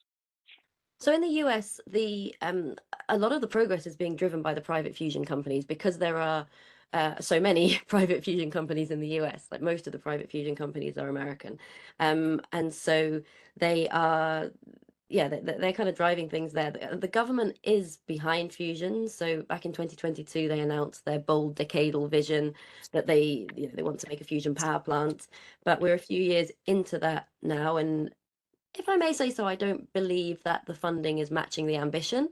So in the US, a lot of the progress is being driven by the private fusion companies because there are so many private fusion companies in the US. Like most of the private fusion companies are American, and so they are, yeah, they're kind of driving things there. The government is behind fusion. So back in 2022, they announced their bold decadal vision that they want to make a fusion power plant. But we're a few years into that now, and if I may say so, I don't believe that the funding is matching the ambition.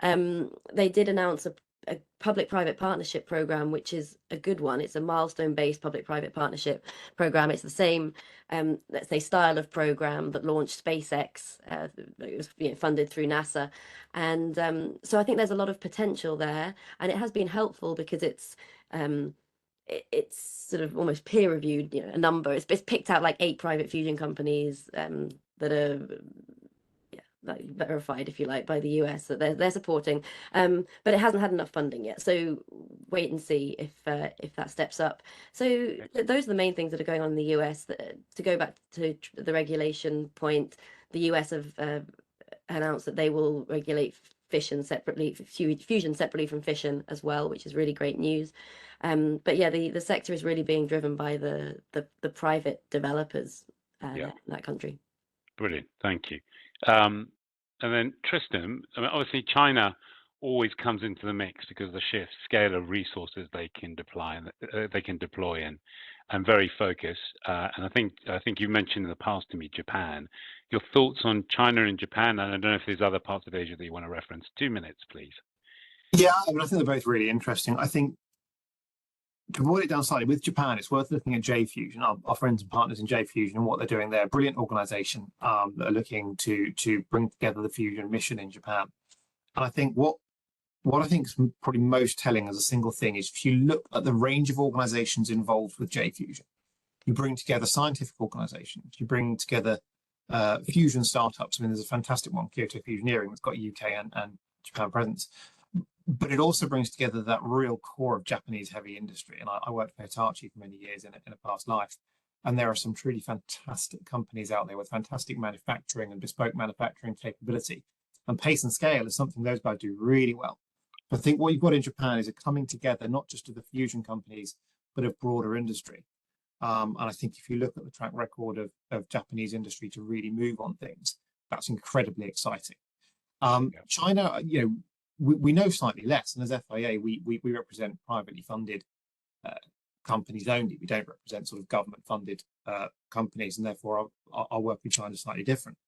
They did announce a public-private partnership program, which is a good one. It's a milestone-based public-private partnership program. It's the same, let's say, style of program that launched SpaceX. It was funded through NASA, and so I think there's a lot of potential there, and it has been helpful because it's sort of almost peer reviewed, a number. It's picked out like 8 private fusion companies that are like verified, if you like, by the US that they're supporting, but it hasn't had enough funding yet. So wait and see if that steps up. So those are the main things that are going on in the US. To go back to the regulation point, the US have announced that they will regulate fission separately, fusion separately from fission as well, which is really great news. But yeah, the sector is really being driven by the private developers in that country. Brilliant, thank you. And then Tristan, I mean, obviously China always comes into the mix because of the sheer scale of resources they can deploy and very focused. And I think you mentioned in the past to me Japan. Your thoughts on China and Japan, and I don't know if there's other parts of Asia that you want to reference. 2 minutes, please. Yeah, I mean, I think they're both really interesting. I think to boil it down slightly, with Japan, it's worth looking at J-Fusion, our friends and partners in J-Fusion, and what they're doing. They're a brilliant organization that are looking to bring together the fusion mission in Japan. And I think what I think is probably most telling as a single thing is if you look at the range of organizations involved with J-Fusion, you bring together scientific organizations, you bring together fusion startups. I mean, there's a fantastic one, Kyoto Fusioneering, that's got UK and Japan presence. But it also brings together that real core of Japanese heavy industry. And I worked for Hitachi for many years in a past life. And there are some truly fantastic companies out there with fantastic manufacturing and bespoke manufacturing capability. And pace and scale is something those guys do really well. But I think what you've got in Japan is a coming together, not just of the fusion companies, but of broader industry. And I think if you look at the track record of Japanese industry to really move on things, that's incredibly exciting. China, we know slightly less, and as FIA, we represent privately funded companies only. We don't represent sort of government-funded companies, and therefore our work with China is slightly different.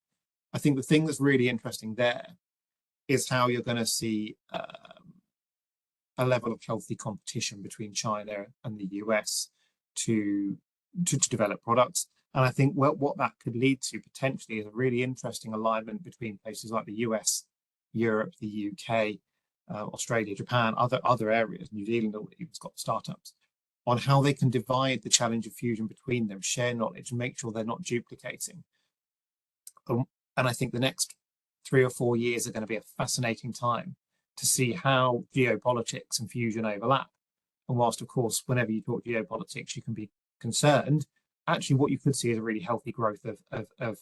I think the thing that's really interesting there is how you're going to see a level of healthy competition between China and the US to develop products. And I think what that could lead to potentially is a really interesting alignment between places like the US, Europe, the UK, Australia, Japan, other areas, New Zealand, it's got startups, on how they can divide the challenge of fusion between them, share knowledge, and make sure they're not duplicating. And I think the next 3 or 4 years are going to be a fascinating time to see how geopolitics and fusion overlap. And whilst, of course, whenever you talk geopolitics, you can be concerned, actually what you could see is a really healthy growth of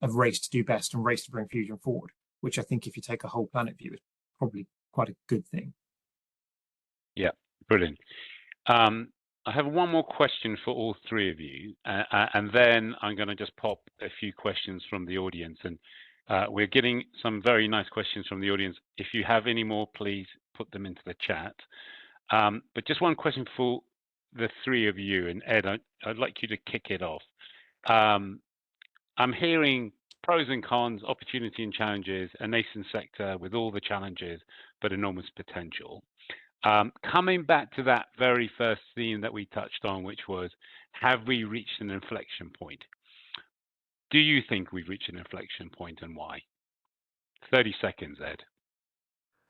race to do best and race to bring fusion forward, which I think if you take a whole planet view is probably quite a good thing. Yeah, brilliant. I have one more question for all 3 of you, and then I'm going to just pop a few questions from the audience. And we're getting some very nice questions from the audience. If you have any more, please put them into the chat. But just one question for the 3 of you, and Ed, I'd like you to kick it off. I'm hearing pros and cons, opportunity and challenges, a nascent sector with all the challenges, but enormous potential. Coming back to that very first theme that we touched on, which was, have we reached an inflection point? Do you think we've reached an inflection point, and why? 30 seconds, Ed.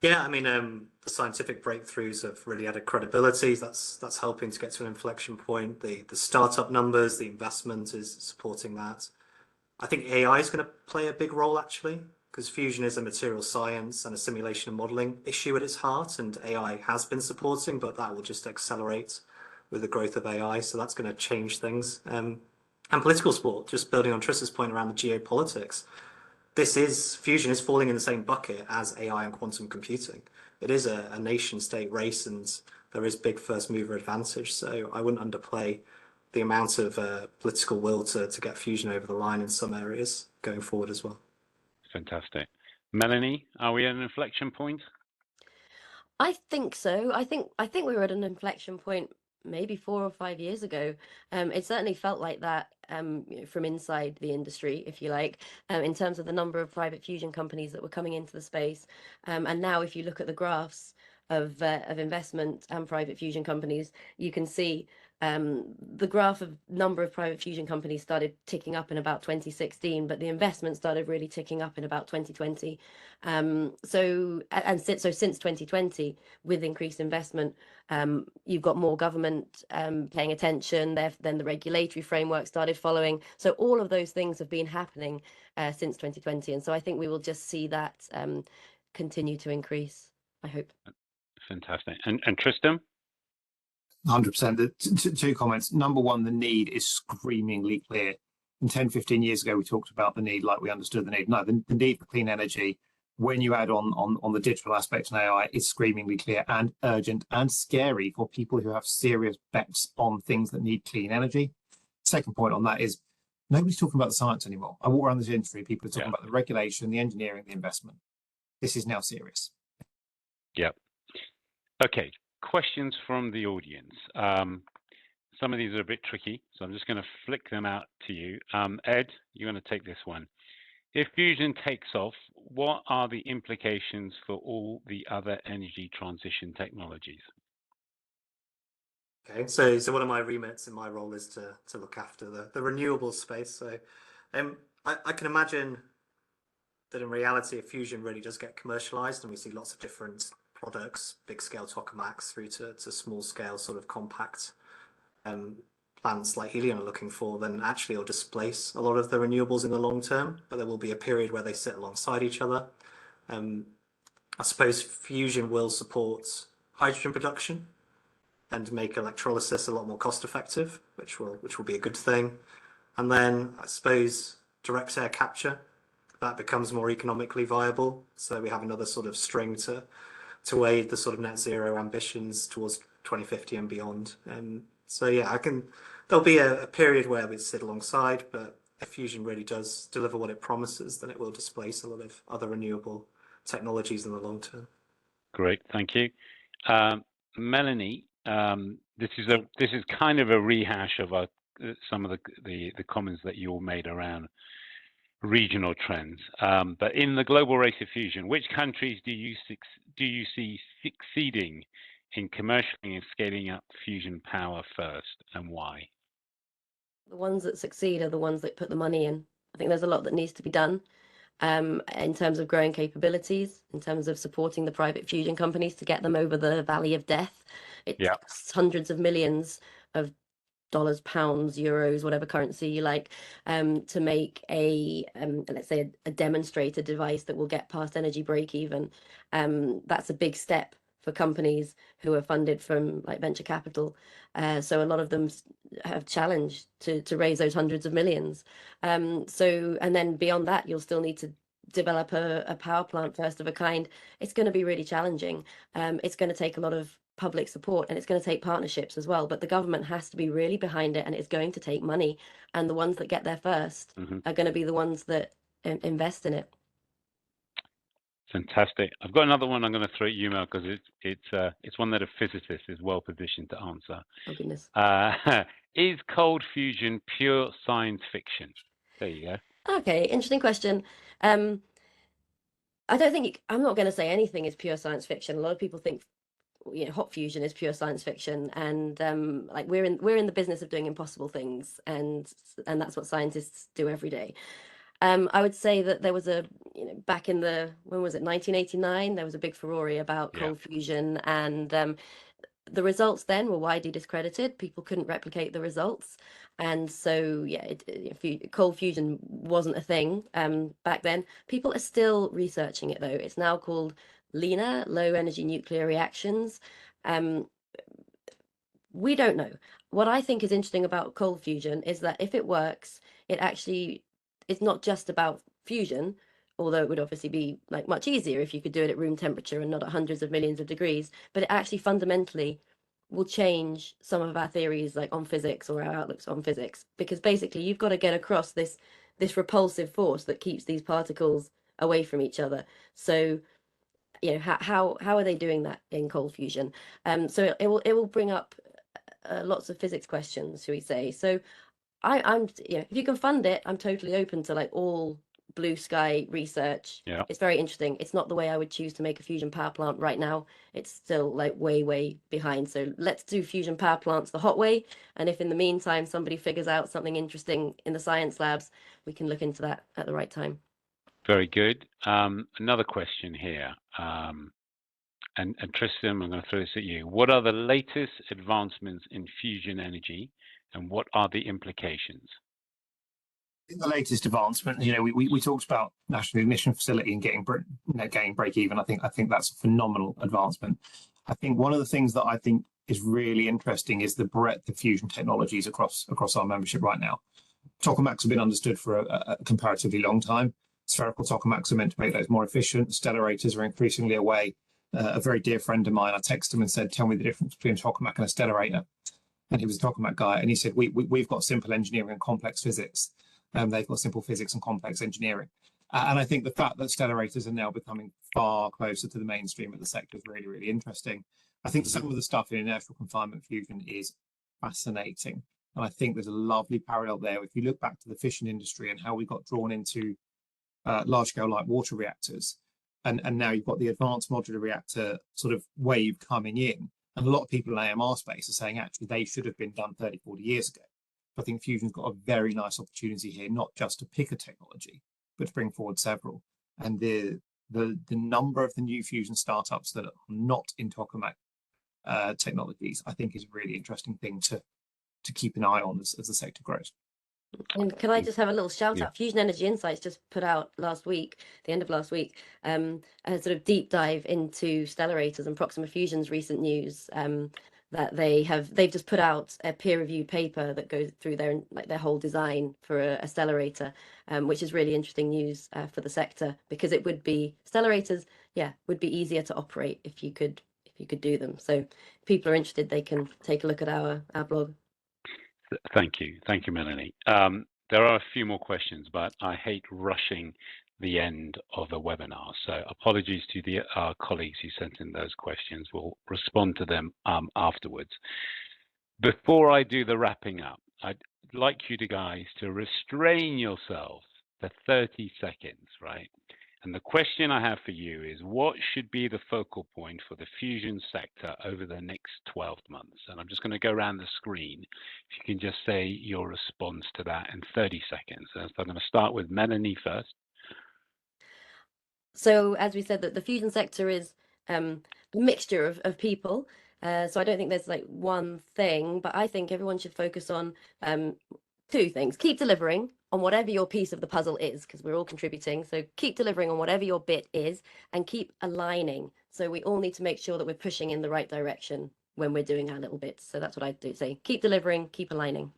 Yeah, I mean, the scientific breakthroughs have really added credibility. That's helping to get to an inflection point. The startup numbers, the investment is supporting that. I think AI is going to play a big role actually, because fusion is a material science and a simulation and modeling issue at its heart, and AI has been supporting, but that will just accelerate with the growth of AI. So that's going to change things. And political sport, just building on Triss's point around the geopolitics, fusion is falling in the same bucket as AI and quantum computing. It is a nation state race, and there is big first mover advantage. So I wouldn't underplay the amount of political will to get fusion over the line in some areas going forward as well. Fantastic. Melanie, are we at an inflection point? I think so. I think we were at an inflection point maybe 4 or 5 years ago. It certainly felt like that from inside the industry, if you like, in terms of the number of private fusion companies that were coming into the space. And now, if you look at the graphs of investment and private fusion companies, you can see the graph of number of private fusion companies started ticking up in about 2016, but the investment started really ticking up in about 2020. So since 2020, with increased investment, you've got more government paying attention. Then the regulatory framework started following. So all of those things have been happening since 2020, and so I think we will just see that continue to increase, I hope. Fantastic. And Tristan? 100%. Two comments. Number one, the need is screamingly clear. And 10, 15 years ago, we talked about the need like we understood the need. No, the need for clean energy, when you add on the digital aspect and AI, is screamingly clear and urgent and scary for people who have serious bets on things that need clean energy. Second point on that is nobody's talking about the science anymore. I walk around this industry, people are talking about the regulation, the engineering, the investment. This is now serious. Yep. Okay. Questions from the audience. Some of these are a bit tricky, so I'm just going to flick them out to you. Ed, you're going to take this one. If fusion takes off, what are the implications for all the other energy transition technologies? Okay, so one of my remits in my role is to look after the renewable space. So I can imagine that in reality, if fusion really does get commercialized and we see lots of different products, big scale tokamaks through to small scale sort of compact plants like Helion are looking for, then actually it'll displace a lot of the renewables in the long term, but there will be a period where they sit alongside each other. I suppose fusion will support hydrogen production and make electrolysis a lot more cost effective, which will be a good thing. And then I suppose direct air capture, that becomes more economically viable. So we have another sort of string to aid the sort of net zero ambitions towards 2050 and beyond. So yeah, there'll be a period where we sit alongside, but if fusion really does deliver what it promises, then it will displace a lot of other renewable technologies in the long term. Great, thank you. Melanie, this is kind of a rehash of some of the comments that you all made around regional trends. But in the global race of fusion, which countries do you see succeeding in commercially and scaling up fusion power first, and why? The ones that succeed are the ones that put the money in. I think there's a lot that needs to be done in terms of growing capabilities, in terms of supporting the private fusion companies to get them over the valley of death. It's hundreds of millions of dollars, pounds, euros, whatever currency you like, to make let's say a demonstrator device that will get past energy break even. That's a big step for companies who are funded from like venture capital. So a lot of them have challenged to raise those hundreds of millions. And then beyond that, you'll still need to develop a power plant first of a kind. It's going to be really challenging. It's going to take a lot of public support, and it's going to take partnerships as well, but the government has to be really behind it, and it's going to take money, and the ones that get there first are going to be the ones that invest in it. Fantastic. I've got another one I'm going to throw at you, Mel, because it's one that a physicist is well positioned to answer. Oh goodness. Is cold fusion pure science fiction? There you go. Okay, interesting question. I don't think I'm not going to say anything is pure science fiction. A lot of people think hot fusion is pure science fiction, and like we're in the business of doing impossible things, and that's what scientists do every day. I would say that there was back in when was it, 1989, there was a big furore about Yeah. cold fusion, and the results then were widely discredited. People couldn't replicate the results, and so yeah, cold fusion wasn't a thing back then. People are still researching it though. It's now called LENR, low energy nuclear reactions. We don't know. What I think is interesting about cold fusion is that if it works, it's not just about fusion, although it would obviously be like much easier if you could do it at room temperature and not at hundreds of millions of degrees, but it actually fundamentally will change some of our theories like on physics or our outlooks on physics, because basically you've got to get across this repulsive force that keeps these particles away from each other. So how are they doing that in cold fusion? So it will bring up lots of physics questions, shall we say. So I'm if you can fund it, I'm totally open to like all blue sky research. Yeah. It's very interesting. It's not the way I would choose to make a fusion power plant right now. It's still like way behind. So let's do fusion power plants the hot way, and if in the meantime somebody figures out something interesting in the science labs, we can look into that at the right time. Very good. Another question here. And Tristan, I'm going to throw this at you. What are the latest advancements in fusion energy, and what are the implications? The latest advancement, we talked about National Ignition Facility and getting break even. I think that's a phenomenal advancement. I think one of the things that I think is really interesting is the breadth of fusion technologies across our membership right now. Tokamaks have been understood for a comparatively long time. Spherical tokamaks are meant to make those more efficient. Stellarators are increasingly a way. A very dear friend of mine, I texted him and said, "Tell me the difference between a tokamak and a stellarator." And he was a tokamak guy, and he said, "We've got simple engineering and complex physics. They've got simple physics and complex engineering." And I think the fact that stellarators are now becoming far closer to the mainstream of the sector is really, really interesting. I think some of the stuff in inertial confinement fusion is fascinating. And I think there's a lovely parallel there. If you look back to the fission industry and how we got drawn into large-scale light water reactors, and now you've got the advanced modular reactor sort of wave coming in. And a lot of people in AMR space are saying actually they should have been done 30, 40 years ago. I think fusion's got a very nice opportunity here, not just to pick a technology, but to bring forward several. And the number of the new fusion startups that are not in tokamak technologies, I think is a really interesting thing to keep an eye on as the sector grows. And can I just have a little shout out? Fusion Energy Insights just put out the end of last week, a sort of deep dive into stellarators and Proxima Fusion's recent news. That they've just put out a peer-reviewed paper that goes through their whole design for a stellarator, which is really interesting news for the sector, because it would be stellarators, would be easier to operate if you could do them. So if people are interested, they can take a look at our blog. Thank you, Melanie. There are a few more questions, but I hate rushing the end of the webinar. So apologies to our colleagues who sent in those questions. We'll respond to them afterwards. Before I do the wrapping up, I'd like you guys to restrain yourselves to 30 seconds, right? And the question I have for you is, what should be the focal point for the fusion sector over the next 12 months? And I'm just going to go around the screen. If you can just say your response to that in 30 seconds. So I'm going to start with Melanie first. So as we said, that the fusion sector is a mixture of people. So I don't think there's like one thing, but I think everyone should focus on two things. Keep delivering on whatever your piece of the puzzle is, because we're all contributing. So keep delivering on whatever your bit is, and keep aligning. So we all need to make sure that we're pushing in the right direction when we're doing our little bits. So that's what I do say. Keep delivering, keep aligning.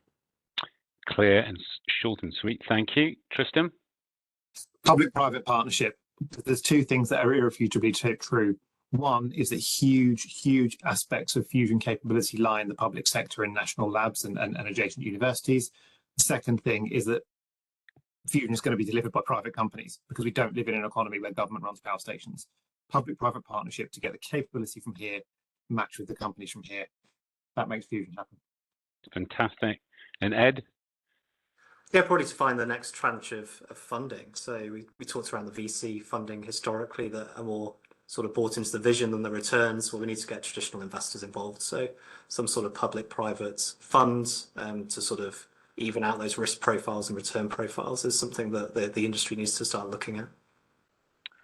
Clear and short and sweet. Thank you. Tristan? Public-private partnership. There's two things that are irrefutably true. One is that huge aspects of fusion capability lie in the public sector in national labs and adjacent universities. The second thing is that fusion is going to be delivered by private companies, because we don't live in an economy where government runs power stations. Public-private partnership to get the capability from here, match with the companies from here. That makes fusion happen. Fantastic. And Ed? Yeah, probably to find the next tranche of funding. So we talked around the VC funding historically that are more sort of bought into the vision than the returns. Well, we need to get traditional investors involved. So some sort of public-private funds to sort of even out those risk profiles and return profiles is something that the industry needs to start looking at.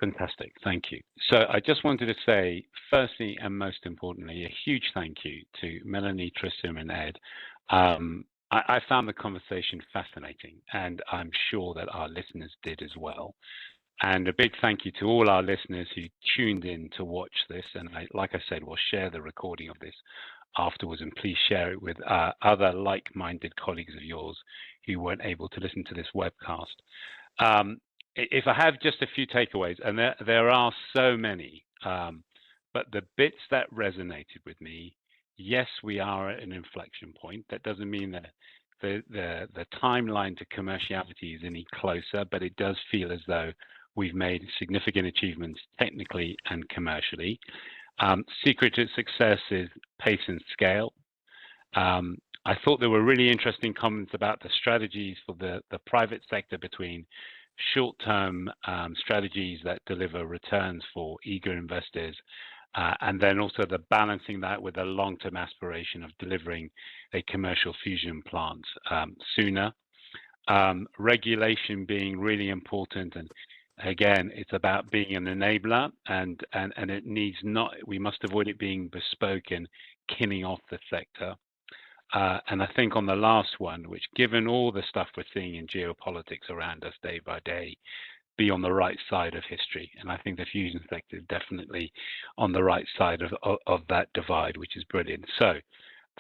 Fantastic, thank you. So I just wanted to say, firstly and most importantly, a huge thank you to Melanie, Tristan, and Ed. I found the conversation fascinating, and I'm sure that our listeners did as well. And a big thank you to all our listeners who tuned in to watch this. And like I said, we'll share the recording of this afterwards, and please share it with other like-minded colleagues of yours who weren't able to listen to this webcast. If I have just a few takeaways, and there are so many, but the bits that resonated with me, yes, we are at an inflection point. That doesn't mean that the timeline to commerciality is any closer, but it does feel as though we've made significant achievements technically and commercially. Secret to success is pace and scale. I thought there were really interesting comments about the strategies for the private sector between short-term strategies that deliver returns for eager investors, and then also the balancing that with a long-term aspiration of delivering a commercial fusion plant sooner. Regulation being really important, and again, it's about being an enabler, and it needs not. We must avoid it being bespoke and kinning off the sector. And I think on the last one, which given all the stuff we're seeing in geopolitics around us day by day, be on the right side of history. And I think the fusion sector is definitely on the right side of that divide, which is brilliant. So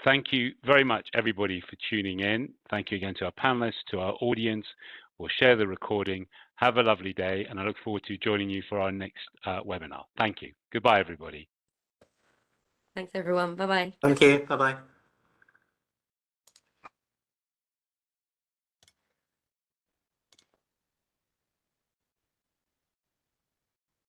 thank you very much, everybody, for tuning in. Thank you again to our panelists, to our audience. We'll share the recording. Have a lovely day, and I look forward to joining you for our next webinar. Thank you. Goodbye, everybody. Thanks, everyone. Bye-bye. Thank you. Bye-bye.